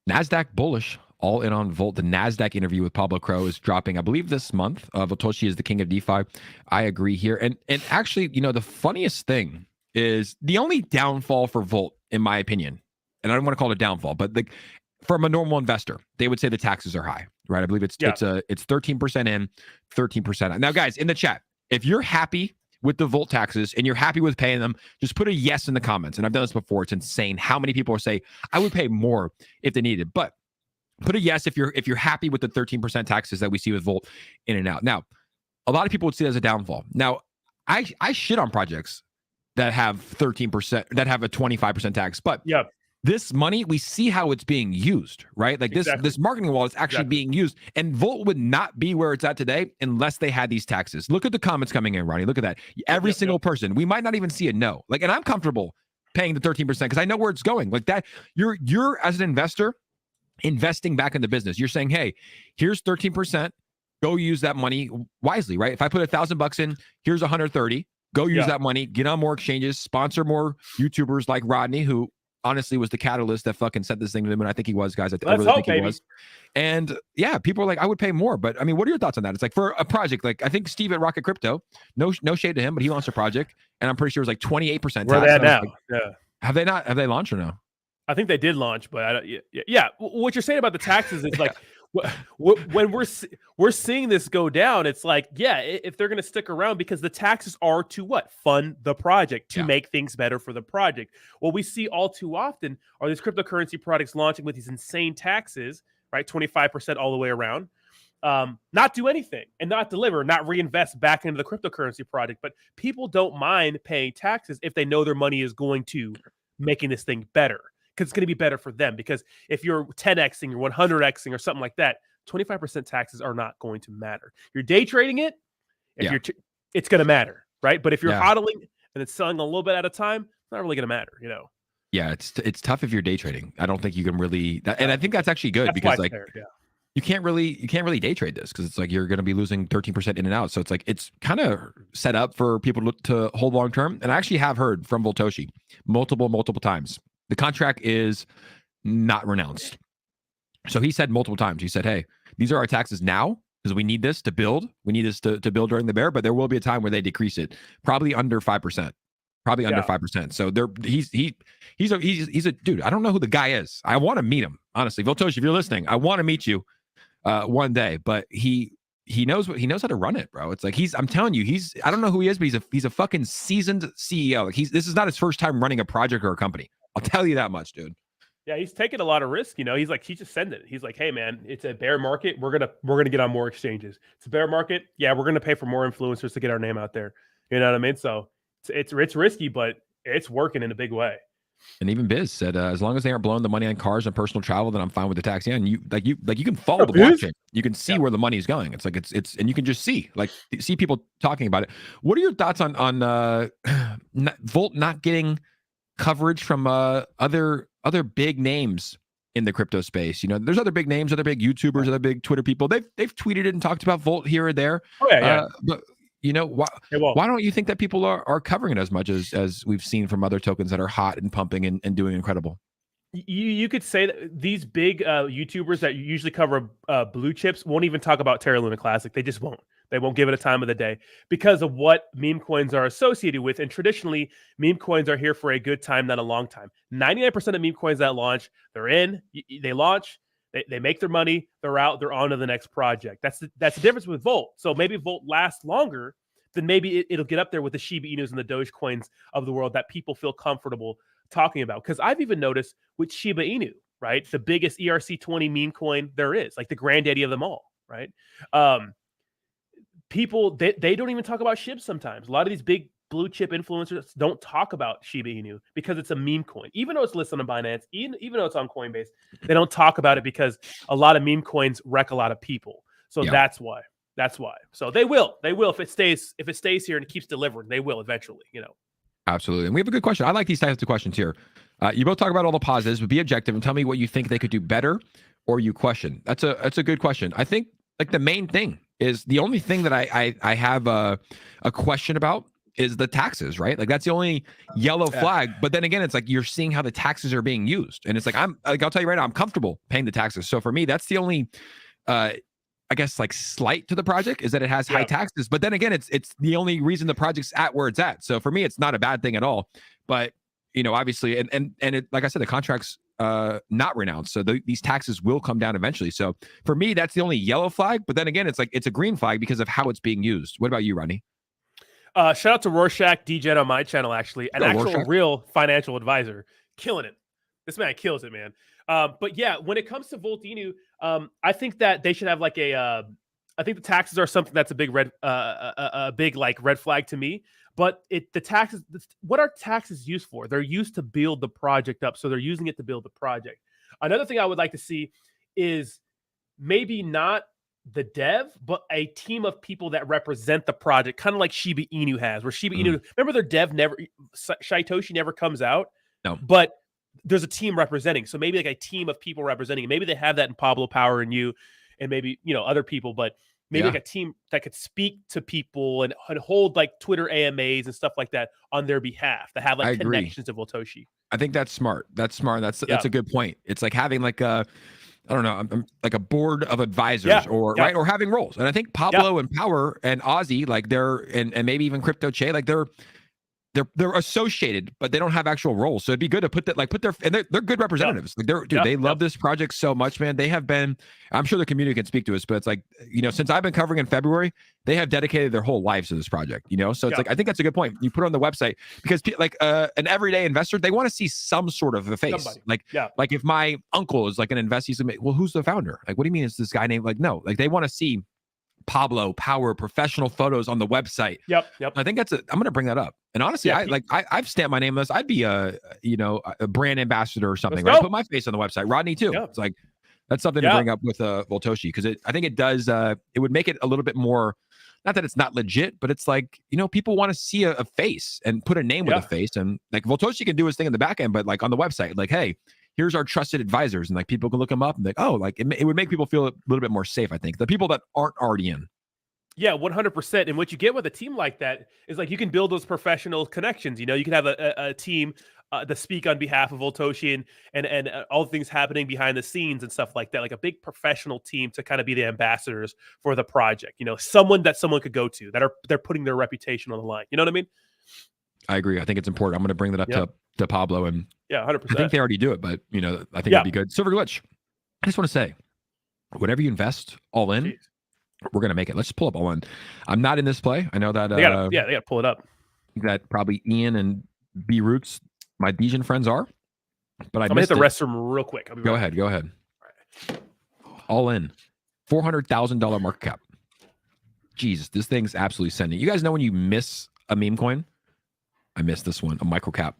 NASDAQ bullish, all in on Volt. The NASDAQ interview with Pablo Crow is dropping, I believe, this month. Voltoshi is the king of DeFi. I agree here. And actually, the funniest thing is the only downfall for Volt, in my opinion, and I don't want to call it a downfall, but from a normal investor, they would say the taxes are high, right? I believe it's 13% in, 13% out. Now, guys, in the chat, if you're happy with the Volt taxes and you're happy with paying them, just put a yes in the comments. And I've done this before. It's insane how many people are saying I would pay more if they needed. But put a yes if you're happy with the 13% taxes that we see with Volt in and out. Now, a lot of people would see it as a downfall. Now, I shit on projects that have 13%, that have a 25% tax, but this money, we see how it's being used, right? Like this marketing wall is actually being used, and Volt would not be where it's at today unless they had these taxes. Look at the comments coming in, Rodney. Look at that. Every single person. We might not even see a no. Like, and I'm comfortable paying the 13% because I know where it's going. Like that, you're as an investor investing back in the business. You're saying, hey, here's 13%. Go use that money wisely, right? If I put $1,000 in, here's 130. Go use that money. Get on more exchanges. Sponsor more YouTubers like Rodney, who honestly was the catalyst that fucking sent this thing to them, and I think he was, guys. I really think he was. And yeah, people are like, I would pay more. But I mean, what are your thoughts on that? It's like for a project, like I think Steve at Rocket Crypto, no shade to him, but he launched a project, and I'm pretty sure it was like 28% tax. Where are they at now? Have they launched or no? I think they did launch, but I don't. Yeah, what you're saying about the taxes is like when we're seeing this go down, it's like, if they're going to stick around, because the taxes are to what? Fund the project, to make things better for the project. What we see all too often are these cryptocurrency products launching with these insane taxes, right? 25% all the way around. not do anything and not deliver, not reinvest back into the cryptocurrency project. But people don't mind paying taxes if they know their money is going to making this thing better, because it's going to be better for them. Because if you're 10xing or 100xing or something like that, 25% taxes are not going to matter. You're day trading it, it's going to matter, right? But if you're hodling and it's selling a little bit at a time, it's not really going to matter, you know. Yeah, it's tough if you're day trading. I don't think you can really, and I think that's actually good because like you can't really day trade this because it's like you're going to be losing 13% in and out. So it's like it's kind of set up for people to hold long term. And I actually have heard from VoltiChange multiple times the contract is not renounced. So he said multiple times. He said, "Hey, these are our taxes now because we need this to build. We need this to build during the bear, but there will be a time where they decrease it, probably under 5%." Probably under 5%. So he's a dude. I don't know who the guy is. I want to meet him. Honestly, VoltiChange, if you're listening, I want to meet you one day. But he knows how to run it, bro. It's like I'm telling you, I don't know who he is, but he's a fucking seasoned CEO. Like this is not his first time running a project or a company. I'll tell you that much, dude. Yeah, he's taking a lot of risk. You know, he's just sending it. He's like, hey man, it's a bear market. We're gonna get on more exchanges. It's a bear market. Yeah, we're gonna pay for more influencers to get our name out there. You know what I mean? So it's risky, but it's working in a big way. And even Biz said, as long as they aren't blowing the money on cars and personal travel, then I'm fine with the tax. Yeah, and you can follow the blockchain. You can see where the money is going. It's like it's and you can just see people talking about it. What are your thoughts on Volt not getting coverage from other big names in the crypto space? You know, there's other big names, other big YouTubers, other big Twitter people. They've tweeted it and talked about Volt here or there. Oh yeah. But you know, why don't you think that people are covering it as much as we've seen from other tokens that are hot and pumping and doing incredible? You could say that these big YouTubers that usually cover blue chips won't even talk about Terra Luna Classic. They just won't. They won't give it a time of the day because of what meme coins are associated with. And traditionally, meme coins are here for a good time, not a long time. 99% of meme coins that launch, they're in, they launch, they make their money, they're out, they're on to the next project. That's the difference with Volt. So maybe Volt lasts longer, then maybe it'll get up there with the Shiba Inus and the Doge coins of the world that people feel comfortable talking about. Because I've even noticed with Shiba Inu, right, the biggest ERC20 meme coin there is, like the granddaddy of them all, right? People, they don't even talk about SHIB sometimes. A lot of these big blue chip influencers don't talk about Shiba Inu because it's a meme coin. Even though it's listed on Binance, even though it's on Coinbase, they don't talk about it because a lot of meme coins wreck a lot of people. So that's why. So they will if it stays here and it keeps delivering, they will eventually, you know. Absolutely. And we have a good question. I like these types of questions here. You both talk about all the positives, but be objective and tell me what you think they could do better or you question. That's a good question. I think like the main thing is the only thing that I have a question about is the taxes, right? Like that's the only yellow flag. But then again, it's like you're seeing how the taxes are being used. And it's like I'll tell you right now, I'm comfortable paying the taxes. So for me, that's the only I guess like slight to the project is that it has high taxes. But then again, it's the only reason the project's at where it's at. So for me, it's not a bad thing at all. But you know, obviously, and it, like I said, the contract's not renounced. So these taxes will come down eventually. So for me, that's the only yellow flag. But then again, it's like it's a green flag because of how it's being used. What about you, Rodney? Shout out to Rorschach DGen on my channel, actually, an actual Rorschach. Real financial advisor, killing it. This man kills it, man. But yeah, when it comes to Volt Inu, I think that they should have like I think the taxes are something that's a big red flag to me. But the taxes, what are taxes used for? They're used to build the project up, so they're using it to build the project. Another thing I would like to see is maybe not the dev, but a team of people that represent the project, kind of like Shiba Inu has, where Shiba Inu, remember their dev Satoshi never comes out, but there's a team representing. So maybe like a team of people representing it. Maybe they have that in Pablo Power and you, and maybe, you know, other people, but maybe like a team that could speak to people and hold like Twitter AMAs and stuff like that on their behalf, that have like connections to VoltiChange. I think that's smart. That's a good point. It's like having like a, I don't know, like a board of advisors or having roles. And I think Pablo and Power and Ozzy, like they're, and maybe even Crypto Che, like they're they're associated, but they don't have actual roles. So it'd be good to put that, like, and they're good representatives. Like they love this project so much, man. They have been, I'm sure the community can speak to us, but it's like, since I've been covering in February, they have dedicated their whole lives to this project, So it's like, I think that's a good point. You put it on the website because like an everyday investor, they want to see some sort of a face. Somebody. Like if my uncle is like an investor, he's like, well, who's the founder? Like, what do you mean is this guy named? Like, no, like they want to see Pablo Power professional photos on the website. Yep. I think I'm going to bring that up. And honestly, I've stamped my name on this. I'd be a brand ambassador or something, right? Put my face on the website. Rodney too. Yep. It's like, that's something to bring up with VoltiChange, because I think it does. It would make it a little bit more, not that it's not legit, but it's like, people want to see a face and put a name with a face. And like VoltiChange can do his thing in the back end, but like on the website, like, hey, here's our trusted advisors, and like people can look them up and be like, oh, like it would make people feel a little bit more safe. I think the people that aren't already in. Yeah, 100%. And what you get with a team like that is like you can build those professional connections. You can have a team that speak on behalf of VoltiChange and all the things happening behind the scenes and stuff like that. Like a big professional team to kind of be the ambassadors for the project. Someone could go to that they're putting their reputation on the line. You know what I mean? I agree. I think it's important. I'm going to bring that up to Pablo, and 100%. I think they already do it, but I think it'd be good. Silver Glitch, I just want to say, whatever you invest all in, we're going to make it. Let's pull up all in. I'm not in this play. I know that. They got to pull it up. That probably Ian and B Roots, my Dejan friends, are. But I'm going to hit the restroom real quick. Go ahead. All in. $400,000 market cap. Jesus, this thing's absolutely sending. You guys know when you miss a meme coin? I missed this one, a micro cap.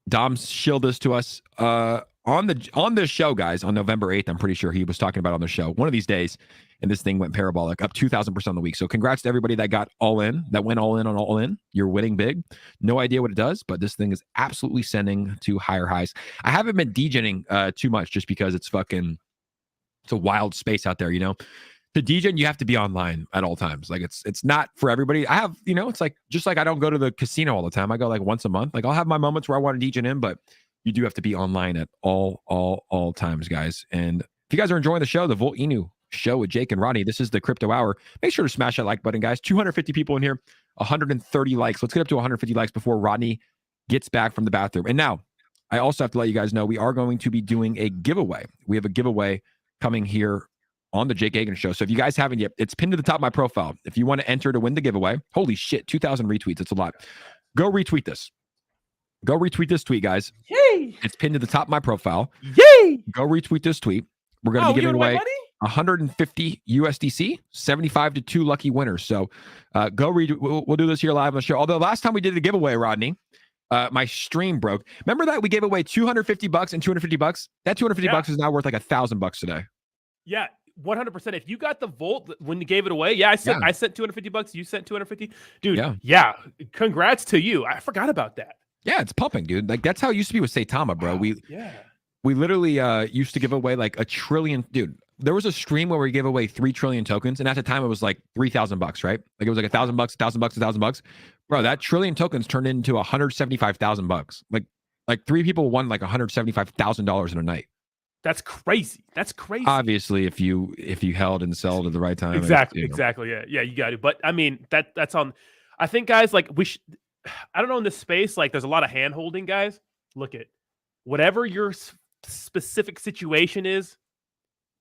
Dom shilled this to us on this show, guys, on November 8th. I'm pretty sure he was talking about it on the show one of these days, and this thing went parabolic, up 2,000% on the week. So congrats to everybody that got all in, that went all in on all in. You're winning big. No idea what it does, but this thing is absolutely sending to higher highs. I haven't been degening too much just because it's a wild space out there, To degen, you have to be online at all times. Like it's not for everybody. I have, it's like, just like I don't go to the casino all the time. I go like once a month. Like I'll have my moments where I want to degen in, but you do have to be online at all times, guys. And if you guys are enjoying the show, the Volt Inu show with Jake and Rodney, this is the Crypto Hour. Make sure to smash that like button, guys. 250 people in here, 130 likes. Let's get up to 150 likes before Rodney gets back from the bathroom. And now I also have to let you guys know we are going to be doing a giveaway. We have a giveaway coming here on the Jake Hagan show. So if you guys haven't yet, it's pinned to the top of my profile. If you want to enter to win the giveaway, holy shit, 2,000 retweets. It's a lot. Go retweet this. Go retweet this tweet, guys. Yay! It's pinned to the top of my profile. Yay! Go retweet this tweet. We're going to be giving away 150 USDC, 75 to 2 lucky winners. So we'll do this here live on the show. Although last time we did the giveaway, Rodney, my stream broke. Remember that we gave away $250 and $250? That $250 is now worth like $1,000 today. Yeah. 100%. If you got the Volt when you gave it away, I sent $250. You sent 250, dude. Yeah. Congrats to you. I forgot about that. Yeah, it's pumping, dude. Like that's how it used to be with 𝗖𝗢𝗡𝗧, bro. Wow. We literally used to give away like 1 trillion. Dude, there was a stream where we gave away 3 trillion tokens, and at the time it was like $3,000, right? Like it was like $1,000, $1,000, bro. That trillion tokens turned into $175,000. Like 3 people won like $175,000 in a night. That's crazy. Obviously, if you held and sold at the right time. Exactly. Yeah, you got it. But I mean, that's on. I think, guys, like I don't know, in this space, like there's a lot of hand holding, guys. Look at whatever your specific situation is.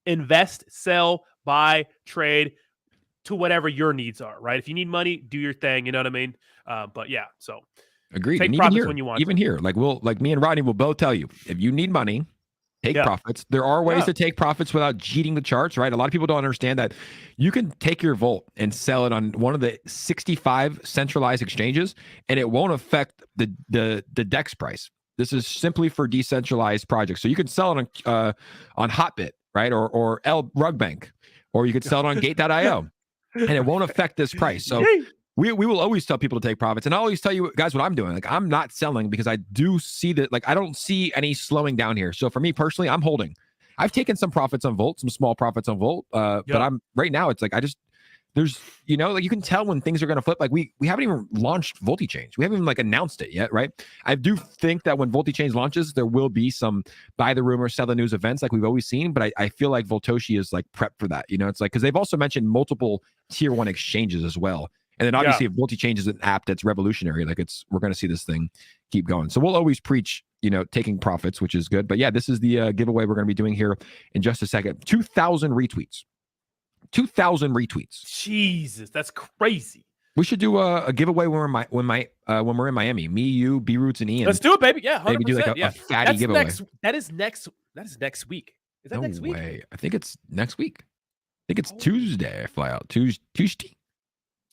Invest, sell, buy, trade to whatever your needs are. Right? If you need money, do your thing. You know what I mean? But yeah, so agreed. Take profits when you want. Even here, like me and Rodney will both tell you, if you need money, take profits. There are ways to take profits without cheating the charts, right? A lot of people don't understand that you can take your Volt and sell it on one of the 65 centralized exchanges, and it won't affect the DEX price. This is simply for decentralized projects. So you can sell it on Hotbit, right? Or Rug Bank, or you could sell it on Gate.io, and it won't affect this price. So we will always tell people to take profits. And I'll always tell you guys what I'm doing. Like I'm not selling because I do see that, like I don't see any slowing down here. So for me personally, I'm holding. I've taken some profits on Volt, some small profits on Volt. But I'm right now, it's like there's, like you can tell when things are going to flip. Like we haven't even launched VoltiChange. We haven't even like announced it yet, right? I do think that when VoltiChange launches, there will be some buy the rumor, sell the news events like we've always seen. But I feel like VoltiChange is like prepped for that. It's like, because they've also mentioned multiple tier 1 exchanges as well. And then obviously, if VoltiChange is an app that's revolutionary, like we're going to see this thing keep going. So we'll always preach, taking profits, which is good. But yeah, this is the giveaway we're going to be doing here in just a second. 2,000 retweets. 2,000 retweets. Jesus, that's crazy. We should do a giveaway when we're in Miami. Me, you, B-Roots, and Ian. Let's do it, baby. Yeah, 100%. Maybe do like a fatty giveaway. That is next week. Is that next week? Way. I think it's next week. I think it's Tuesday. I fly out Tuesday.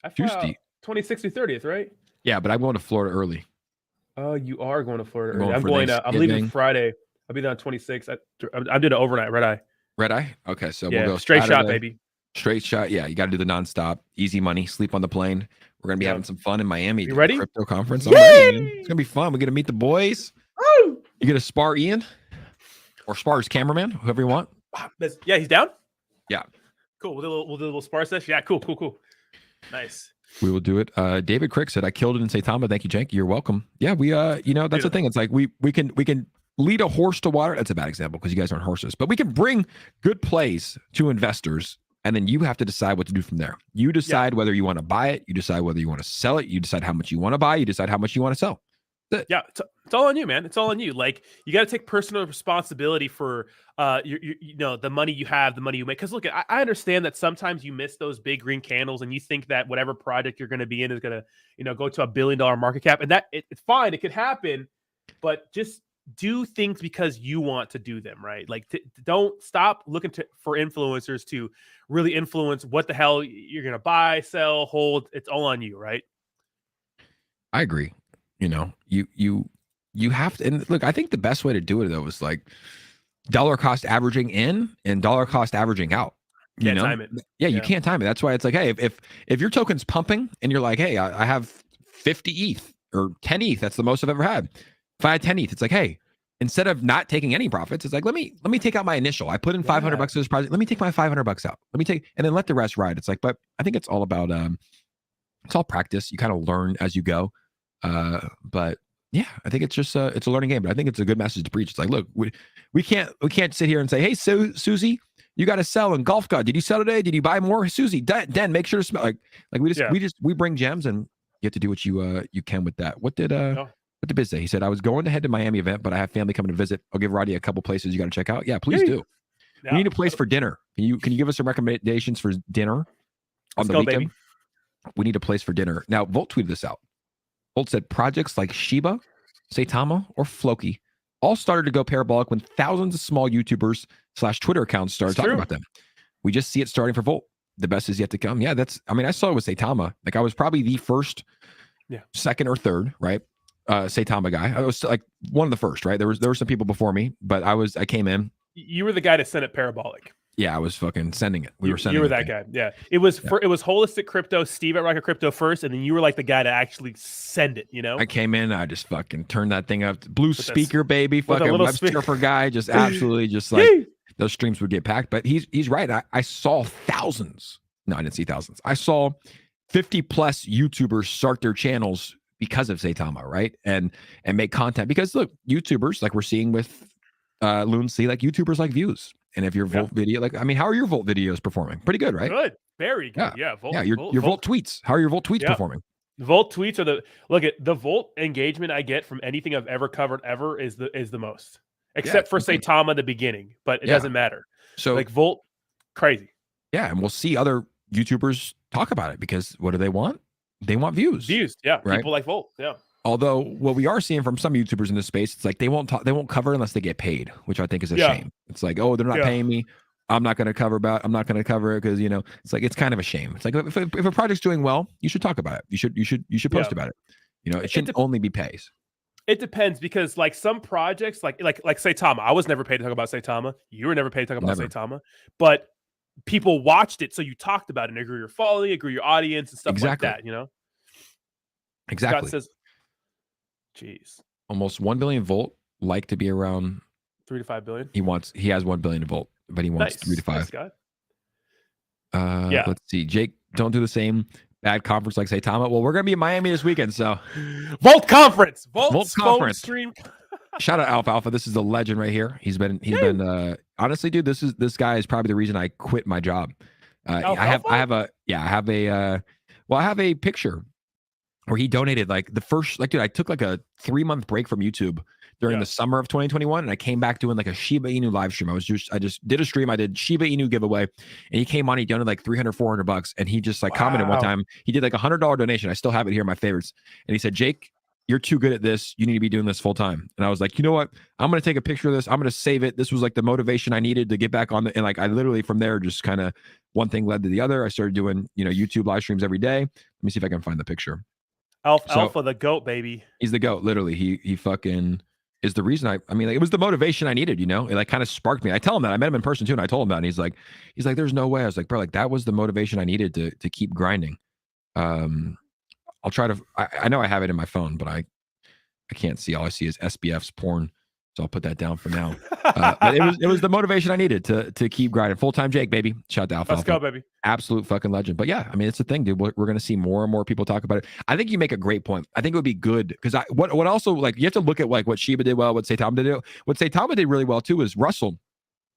I fly out 26th to 30th, right? Yeah, but I'm going to Florida early. Oh, you are going to Florida early. I'm leaving Friday. I'll be there on 26th. I'm doing an overnight red eye. Red eye? Okay, so we'll go straight shot, baby. Straight shot. Yeah, you got to do the nonstop. Easy money. Sleep on the plane. We're going to be having some fun in Miami. You ready? Crypto conference. I'm ready, man. It's going to be fun. We get to meet the boys. Woo! You get to spar Ian or spar his cameraman, whoever you want. Yeah, he's down? Yeah. Cool. We'll do a little spar session. Yeah, cool. Nice. We will do it. David Crick said, I killed it in 𝗖𝗧𝗧. Thank you, Jank. You're welcome. Yeah, we that's the thing. It's like we can lead a horse to water. That's a bad example because you guys aren't horses, but we can bring good plays to investors, and then you have to decide what to do from there. You decide whether you want to buy it, you decide whether you want to sell it, you decide how much you want to buy, you decide how much you want to sell. Yeah, it's all on you, man. It's all on you. Like, you got to take personal responsibility for the money you have, the money you make. Because look, I understand that sometimes you miss those big green candles, and you think that whatever project you're going to be in is going to go to $1 billion market cap, and that it's fine, it could happen, but just do things because you want to do them, right? Like, don't stop looking for influencers to really influence what the hell you're going to buy, sell, hold. It's all on you, right? I agree. You have to, and look, I think the best way to do it though is like dollar cost averaging in and dollar cost averaging out. Can't time it. Yeah, you can't time it. That's why it's like, hey, if your token's pumping and you're like, hey, I have 50 ETH or 10 ETH, that's the most I've ever had. If I had 10 ETH, it's like, hey, instead of not taking any profits, it's like, let me take out my initial. I put in $500 to this project. Let me take my $500 out. And then let the rest ride. It's like, but I think it's all about it's all practice. You kind of learn as you go. But yeah, I think it's just it's a learning game, but I think it's a good message to preach. It's like, look, we can't sit here and say, hey, Susie, you got to sell in Golf God. Did you sell today? Did you buy more? Susie, Den, make sure to smell like we bring gems, and you have to do what you can with that. What did Biz say? He said, I was going to head to Miami event, but I have family coming to visit. I'll give Rodney a couple places you got to check out. Yeah, please do. Yeah. We need a place for dinner. Can you give us some recommendations for dinner on the weekend? Baby. We need a place for dinner. Now, Volt tweeted this out. Volt said projects like 𝗖𝗢𝗡𝗘𝗖𝗧, 𝗖𝗧𝗧, or Floki all started to go parabolic when thousands of small YouTubers / Twitter accounts started talking about them. We just see it starting for Volt. The best is yet to come. Yeah, I saw it with 𝗖𝗧𝗧. Like, I was probably the first, second or third, right? 𝗖𝗧𝗧 guy. I was like one of the first, right? There were some people before me, but I came in. You were the guy to send it parabolic. Yeah, I was fucking sending it. We were sending. You were that guy. Yeah, it was holistic crypto. Steve at Rocket Crypto first, and then you were like the guy to actually send it. I came in. I just fucking turned that thing up. Blue speaker, baby. Fucking web surfer guy. Just absolutely, just like those streams would get packed. But he's right. I saw thousands. No, I didn't see thousands. I saw 50+ YouTubers start their channels because of 𝗖𝗧𝗧, right? And make content because look, YouTubers like we're seeing with 𝗪𝗧𝗪, like YouTubers like views. And if your Volt video, how are your Volt videos performing? Pretty good, right? Good, very good. Yeah, your Volt tweets. How are your Volt tweets performing? Volt tweets are the Volt engagement I get from anything I've ever covered is the most, except for 𝗖𝗧𝗧 at the beginning, but it doesn't matter. So like Volt, crazy. Yeah, and we'll see other YouTubers talk about it because what do they want? They want views. Yeah, right? People like Volt. Yeah. Although what we are seeing from some YouTubers in this space, it's like they won't cover unless they get paid, which I think is a shame. It's like, oh, they're not paying me. I'm not going to cover it because it's like it's kind of a shame. It's like if a project's doing well, you should talk about it. You should post about it. It shouldn't only be pays. It depends because like some projects like 𝗖𝗧𝗧𝗧, I was never paid to talk about 𝗖𝗧𝗧𝗧. You were never paid to talk about 𝗖𝗧𝗧𝗧𝗧, but people watched it, so you talked about it and I grew your following, I grew your audience and stuff like that. Exactly. Scott says, jeez. Almost 1 billion Volt, like to be around 3 to 5 billion. He has 1 billion Volt, but he wants 3 to 5. Nice, let's see. Jake, don't do the same bad conference like 𝗖𝗧𝗧𝗧𝗧. Well, we're gonna be in Miami this weekend, so Volt conference. Volt conference. Stream. Shout out 𝗪𝗪𝗪. This is a legend right here. He's been honestly, dude, this guy is probably the reason I quit my job. I have a Well, I have a picture where he donated like the first, like, dude, I took like a 3-month break from YouTube during the summer of 2021, and I came back doing like a Shiba Inu live stream. I just did a stream. I did Shiba Inu giveaway, and he came on. He donated like $300-400, and he just like commented one time. He did like $100 donation. I still have it here in my favorites, and he said, "Jake, you're too good at this. You need to be doing this full time." And I was like, you know what? I'm gonna take a picture of this. I'm gonna save it. This was like the motivation I needed to get back on the. And like I literally from there just kind of one thing led to the other. I started doing YouTube live streams every day. Let me see if I can find the picture. Alpha the GOAT, baby. He's the GOAT. Literally, he fucking is the reason I mean, like, it was the motivation I needed, it like kind of sparked me. I tell him that. I met him in person too, and I told him that, and he's like, there's no way. I was like, bro, like that was the motivation I needed to keep grinding. I'll try to, I know I have it in my phone, but I can't see. All I see is SBF's porn. So I'll put that down for now. But it was the motivation I needed to keep grinding. Full-time Jake, baby. Shout out to Alpha. Let's go, baby. Absolute fucking legend. But yeah, I mean, it's the thing, dude. We're going to see more and more people talk about it. I think you make a great point. I think it would be good because what also, like, you have to look at like what Shiba did well, what 𝗖𝗢𝗡𝗘𝗖𝗧 did. What 𝗖𝗢𝗡𝗘𝗧 did really well too is Russell.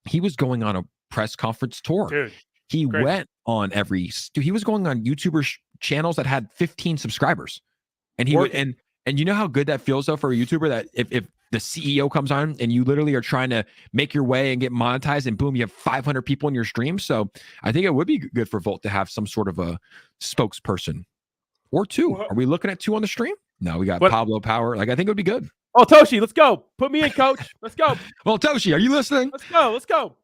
He was going on a press conference tour. Dude, he went on he was going on YouTuber channels that had 15 subscribers. And he would, and you know how good that feels though for a YouTuber that if the CEO comes on and you literally are trying to make your way and get monetized and boom, you have 500 people in your stream. So I think it would be good for Volt to have some sort of a spokesperson or two. Are we looking at 2 on the stream? No, we got Pablo Power. Like, I think it would be good. Oh, Toshi, let's go. Put me in, coach. Let's go. Well, Toshi, are you listening? Let's go. Let's go.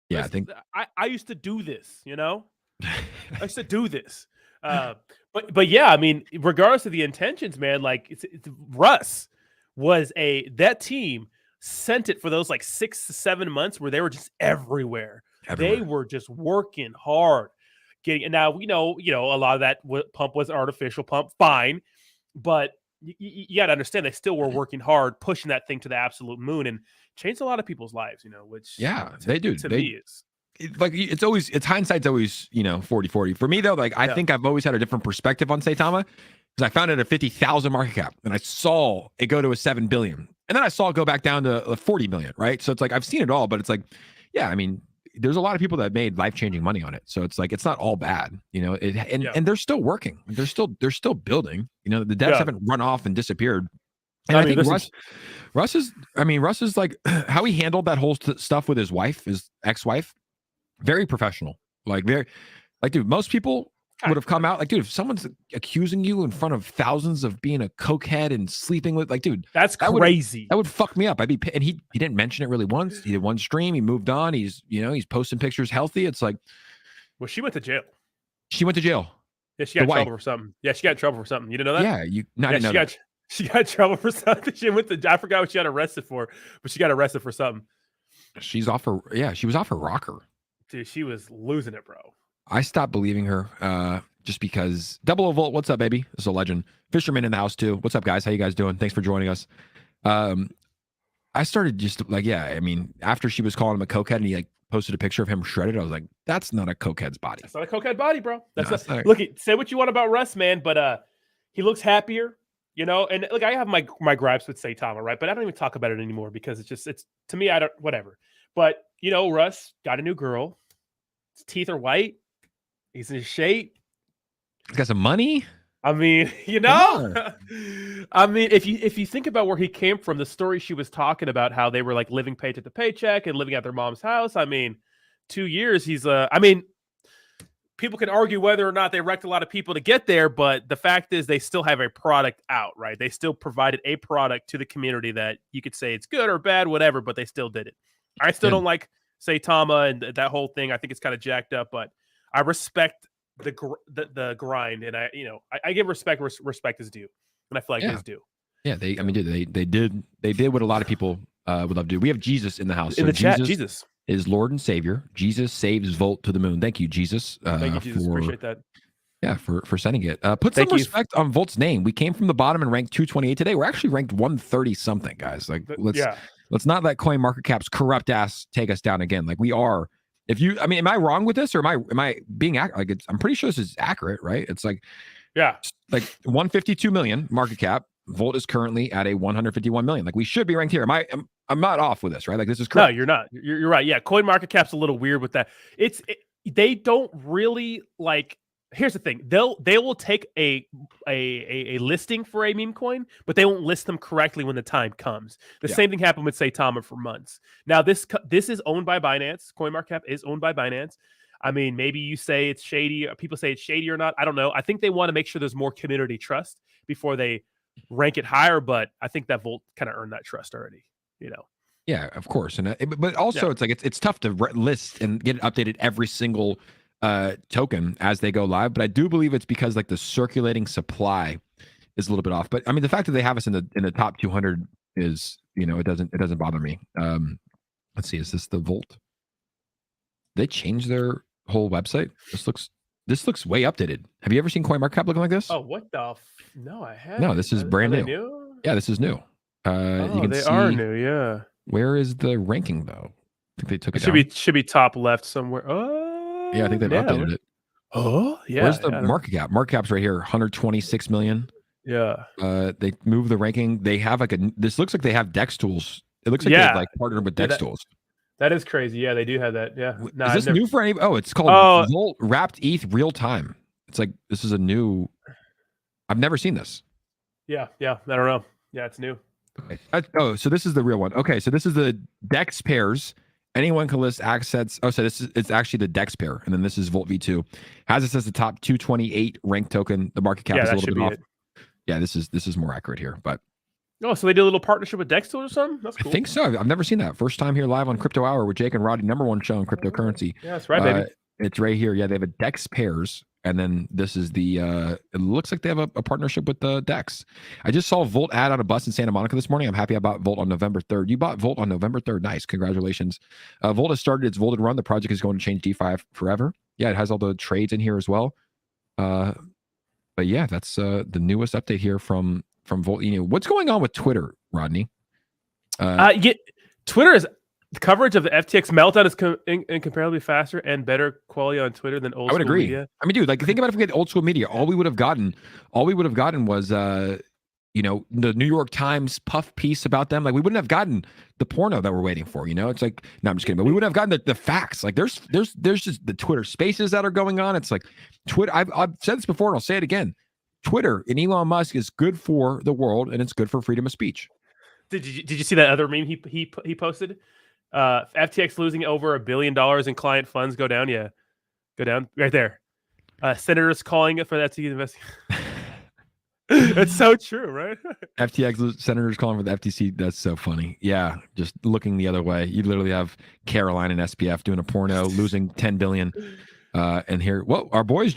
Yeah, I think I used to do this, I used to do this. But yeah, I mean, regardless of the intentions, man, like it's Russ was that team sent it for those like 6 to 7 months where they were just everywhere. They were just working hard, and now we know, a lot of that pump was artificial pump, fine, but you got to understand they still were working hard, pushing that thing to the absolute moon, and changed a lot of people's lives. Which they do. To me is. It's hindsight's always 40-40 for me though. Like I think I've always had a different perspective on 𝗖𝗢𝗡𝗘𝗧 because I found it at 50,000 market cap and I saw it go to a 7 billion and then I saw it go back down to 40 million, right? So it's like I've seen it all, but it's like, yeah, I mean, there's a lot of people that made life-changing money on it, so it's like it's not all bad, and they're still working, they're still building, the devs haven't run off and disappeared. And I think Russ is like how he handled that whole stuff with his ex-wife. Very professional, dude, most people would have come out like, dude, if someone's accusing you in front of thousands of being a cokehead and sleeping with, like, dude, that's crazy. That would fuck me up. I'd be, and he didn't mention it really once. He did one stream, he moved on. He's posting pictures healthy. It's like, well, she went to jail. She went to jail. Yeah, she got in trouble for something. Yeah, she got in trouble for something. You didn't know that? Yeah, she got in trouble for something. I forgot what she got arrested for, but she got arrested for something. She was off her rocker. Dude, she was losing it, bro. I stopped believing her just because. Double O Volt, what's up, baby? This is a legend. Fisherman in the house too. What's up, guys? How you guys doing? Thanks for joining us. I started just like, I mean, after she was calling him a cokehead and he like posted a picture of him shredded, I was like, that's not a cokehead's body. That's not a cokehead body, bro. Look, say what you want about Russ, man, but he looks happier. And look, I have my gripes with 𝗖𝗢𝗡𝗧𝗧, right? But I don't even talk about it anymore because it's to me, I don't, whatever. But Russ got a new girl. His teeth are white. He's in shape. He's got some money. I mean, I mean, if you think about where he came from, the story she was talking about, how they were like living paycheck to paycheck and living at their mom's house. I mean, 2 years, he's I mean, people can argue whether or not they wrecked a lot of people to get there, but the fact is they still have a product out, right? They still provided a product to the community that you could say it's good or bad, whatever, but they still did it. I still don't like 𝗖𝗢𝗡𝗧𝗧 and that whole thing. I think it's kind of jacked up, but I respect the grind, and I give respect is due, and I feel like it's due. Yeah, they did what a lot of people would love to do. We have Jesus in the house. In the chat, Jesus is Lord and Savior. Jesus saves Volt to the moon. Thank you, Jesus. Thank you, Jesus. Appreciate that. Yeah, for sending it. Put some respect on Volt's name. We came from the bottom and ranked 228 today. We're actually ranked 130 something, guys. Like, let's not let CoinMarketCap's corrupt ass take us down again. Like, we are. Am I wrong with this, or am I being accurate? Like, I'm pretty sure this is accurate, right? It's like, like 152 million market cap. Volt is currently at a 151 million. Like, we should be ranked here. I'm not off with this, right? Like, this is correct. No, you're not. You're right. Yeah, CoinMarketCap's a little weird with that. They don't really like here's the thing. They will take a listing for a meme coin, but they won't list them correctly when the time comes. The same thing happened with 𝗖𝗢𝗡𝗡𝗘𝗖𝗧 for months. Now this is owned by Binance. CoinMarketCap is owned by Binance. I mean, maybe you say it's shady. People say it's shady or not. I don't know. I think they want to make sure there's more community trust before they rank it higher. But I think that Volt kind of earned that trust already. Yeah, of course. And but also it's like it's tough to list and get it updated every single token as they go live. But I do believe it's because like the circulating supply is a little bit off. But I mean, the fact that they have us in the top 200 is, it doesn't bother me. Let's see, is this the Volt? They changed their whole website. This looks way updated. Have you ever seen CoinMarketCap looking like this? Oh, what the? No, I haven't. No, this is brand new. New. Yeah, this is new. You can they see, are new. Yeah. Where is the ranking though? I think they took it. Should be top left somewhere. Oh, yeah, I think they've updated it. Oh, yeah. Where's the market cap? Market cap's right here, 126 million. Yeah. They moved the ranking. They have this looks like they have DEX tools. It looks like they've like partnered with DEX tools. That is crazy. Yeah, they do have that. Yeah. No, is this new for any? Oh, it's called Volt Wrapped ETH Real Time. It's like this is a new. I've never seen this. Yeah. I don't know. Yeah, it's new. Okay. So this is the real one. Okay, so this is the DEX pairs. Anyone can list assets. Oh, so it's actually the DEX pair, and then this is Volt V2. Has this as the top 228 ranked token. The market cap is a little bit off. Yeah, this is more accurate here, but. Oh, so they did a little partnership with DEX tools or something? That's cool. I think so. I've never seen that. First time here live on Crypto Hour with Jake and Rodney, #1 show on cryptocurrency. Yeah, that's right, baby. It's right here. Yeah, they have a DEX pairs, and then this is the. It looks like they have a partnership with the DEX. I just saw Volt ad on a bus in Santa Monica this morning. I'm happy I bought Volt on November 3rd. You bought Volt on November 3rd. Nice, congratulations. Volt has started its Volted run. The project is going to change DeFi forever. Yeah, it has all the trades in here as well. But yeah, that's the newest update here from Volt Inu. What's going on with Twitter, Rodney? Twitter is the coverage of the FTX meltdown is incomparably faster and better quality on Twitter than old. I would agree. Media. I mean, dude, like think about if we get old school media, all we would have gotten was the New York Times puff piece about them. Like we wouldn't have gotten the porno that we're waiting for. It's like, no, I'm just kidding, but we wouldn't have gotten the facts. Like there's just the Twitter spaces that are going on. It's like Twitter. I've said this before and I'll say it again. Twitter and Elon Musk is good for the world and it's good for freedom of speech. Did you see that other meme he posted? FTX losing over $1 billion in client funds go down. Yeah, go down right there. Senators calling it for that to invest. It's so true, right? FTX senators calling for the FTC. That's so funny. Yeah, just looking the other way. You literally have Caroline and SPF doing a porno, losing 10 billion. And here, well, our boy's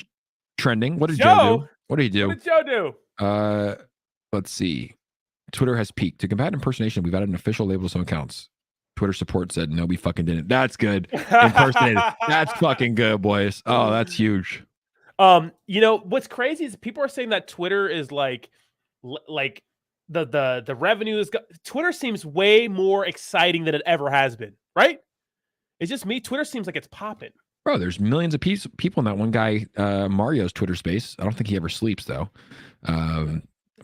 trending. What did Joe do? What did he do? What did Joe do? Let's see. Twitter has peaked. To combat impersonation, we've added an official label to some accounts. Twitter support said, no, we fucking didn't. That's good. Impersonated. That's fucking good, boys. Oh, that's huge. What's crazy is people are saying that Twitter is like the revenue is Twitter seems way more exciting than it ever has been, right? It's just me. Twitter seems like it's popping. Bro, there's millions of people in that one guy, Mario's Twitter space. I don't think he ever sleeps though.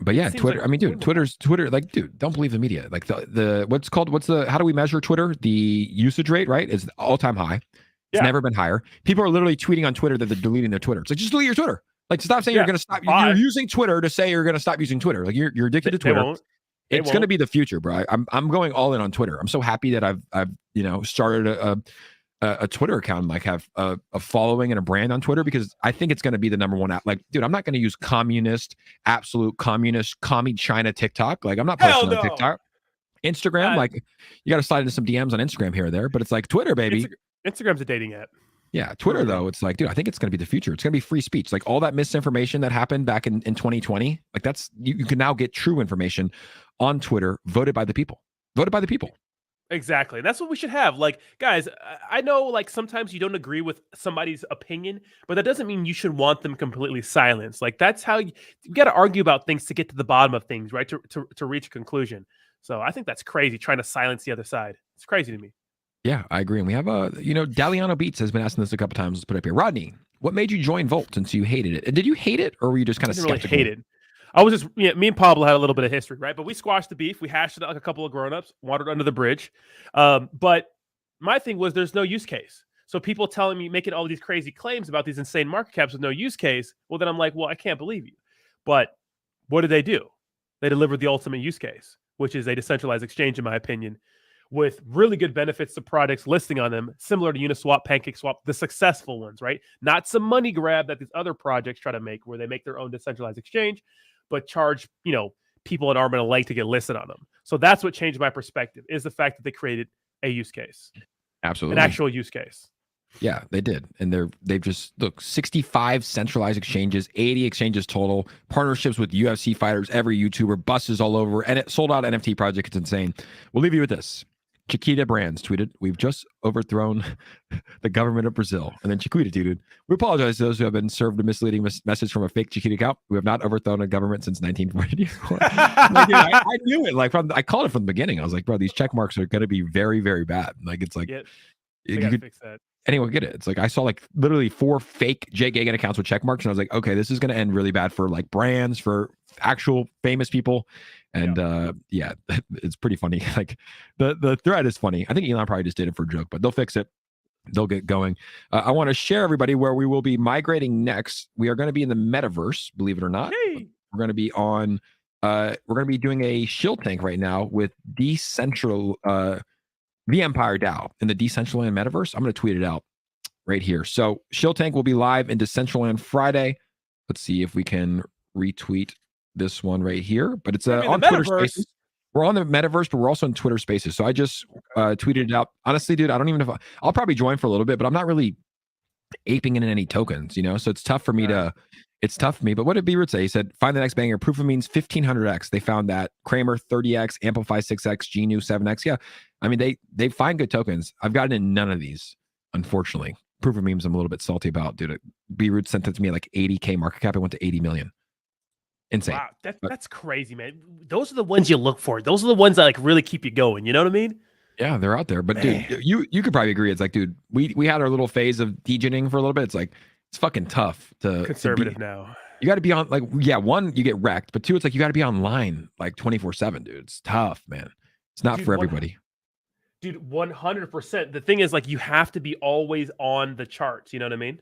But yeah, Twitter. Like, I mean, dude, Twitter. Like, dude, don't believe the media. Like how do we measure Twitter? The usage rate, right? Is all-time high. It's never been higher. People are literally tweeting on Twitter that they're deleting their Twitter. It's like, just delete your Twitter. Like, stop saying you're going to stop. You're using Twitter to say you're going to stop using Twitter. Like, you're addicted to Twitter. It's going to be the future, bro. I'm going all in on Twitter. I'm so happy that I've started a Twitter account and like have a following and a brand on Twitter because I think it's going to be the #1 app. Like, dude, I'm not going to use absolute communist, commie China TikTok. Like, I'm not posting on TikTok. Instagram, like, you got to slide into some DMs on Instagram here or there, but it's like Twitter, baby. Instagram's a dating app. Yeah, Twitter though, it's like, dude, I think it's going to be the future. It's going to be free speech. Like all that misinformation that happened back in 2020, like that's you can now get true information on Twitter, voted by the people. Exactly. That's what we should have. Like, guys, I know like sometimes you don't agree with somebody's opinion, but that doesn't mean you should want them completely silenced. Like that's how you got to argue about things to get to the bottom of things, right? To reach a conclusion. So I think that's crazy trying to silence the other side. It's crazy to me. Yeah, I agree. And we have Daliano Beats has been asking this a couple times. Let's put it up here. Rodney, what made you join Volt since you hated it? Did you hate it or were you just kind of skeptical? Really hated. I was just, me and Pablo had a little bit of history, right? But we squashed the beef. We hashed it out like a couple of grown-ups, watered under the bridge. But my thing was there's no use case. So people telling me, making all these crazy claims about these insane market caps with no use case. Well, then I'm like, well, I can't believe you. But what did they do? They delivered the ultimate use case, which is a decentralized exchange, in my opinion, with really good benefits to products listing on them, similar to Uniswap, PancakeSwap, the successful ones, right? Not some money grab that these other projects try to make where they make their own decentralized exchange, but charge, people an arm and a leg to get listed on them. So that's what changed my perspective, is the fact that they created a use case. Absolutely. An actual use case. Yeah, they did. And they've just, look, 65 centralized exchanges, 80 exchanges total, partnerships with UFC fighters, every YouTuber, buses all over, and it sold out NFT project. It's insane. We'll leave you with this. Chiquita Brands tweeted, "We've just overthrown the government of Brazil." And then Chiquita tweeted, "We apologize to those who have been served a misleading message from a fake Chiquita account. We have not overthrown a government since 1944. I knew it. I called it from the beginning. I was like, bro, these check marks are going to be very, very bad. It's like, you gotta fix that. Anyone get it? It's like I saw literally 4 fake Jay Gagan accounts with check marks, and I was like, okay, this is going to end really bad for brands, for actual famous people. And it's pretty funny. The thread is funny. I think Elon probably just did it for a joke, but they'll fix it. They'll get going. I want to share everybody where we will be migrating next. We are going to be in the metaverse, believe it or not. Hey. We're going to be on. We're going to be doing a shield tank right now with the Empire DAO in the Decentraland metaverse. I'm going to tweet it out right here. So shield tank will be live in Decentraland Friday. Let's see if we can retweet this one right here, but it's on Twitter Spaces. We're on the metaverse, but we're also in Twitter Spaces. So I just tweeted it out. Honestly, dude, I don't even know if I'll probably join for a little bit, but I'm not really aping in any tokens, So it's tough for me it's tough for me. But what did 𝗪𝗧𝗛𝗧 say? He said, find the next banger. Proof of means 1500x. They found that. Kramer 30x, Amplify 6x, Genu 7x. Yeah. I mean, they find good tokens. I've gotten in none of these, unfortunately. Proof of memes I'm a little bit salty about, dude. 𝗪𝗧𝗛𝗧 sent it to me at 80K market cap. It went to 80 million. Insane. Wow, that's crazy, man. Those are the ones you look for. Those are the ones that really keep you going. You know what I mean? Yeah, they're out there. But man, dude, you could probably agree. It's like, dude, we had our little phase of degening for a little bit. It's like, it's fucking tough to conservative now. You got to be on, one, you get wrecked, but 2, it's like you got to be online 24/7, dude. It's tough, man. It's not for everybody. Dude, 100%. The thing is, you have to be always on the charts. You know what I mean?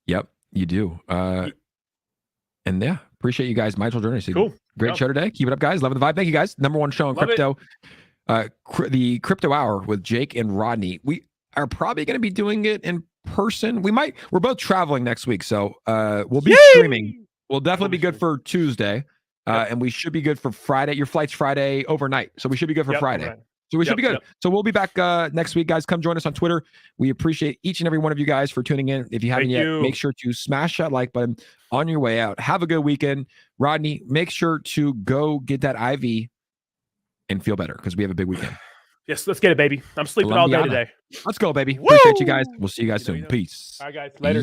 Yep, you do. And yeah, appreciate you guys. Might as well join us. Cool. Great show today. Keep it up, guys. Loving the vibe. Thank you, guys. #1 show on crypto. The Crypto Hour with Jake and Rodney. We are probably going to be doing it in person. We're both traveling next week, so we'll be streaming. We'll definitely be good for Tuesday, and we should be good for Friday. Your flight's Friday overnight, so we should be good for Friday. Right. So we should be good. So we'll be back next week, guys. Come join us on Twitter. We appreciate each and every one of you guys for tuning in. If you haven't yet, make sure to smash that like button on your way out. Have a good weekend. Rodney, make sure to go get that IV and feel better because we have a big weekend. Yes, let's get it, baby. I'm sleeping all day today. Let's go, baby. Woo! Appreciate you guys. We'll see you guys soon. Peace. All right, guys. Later.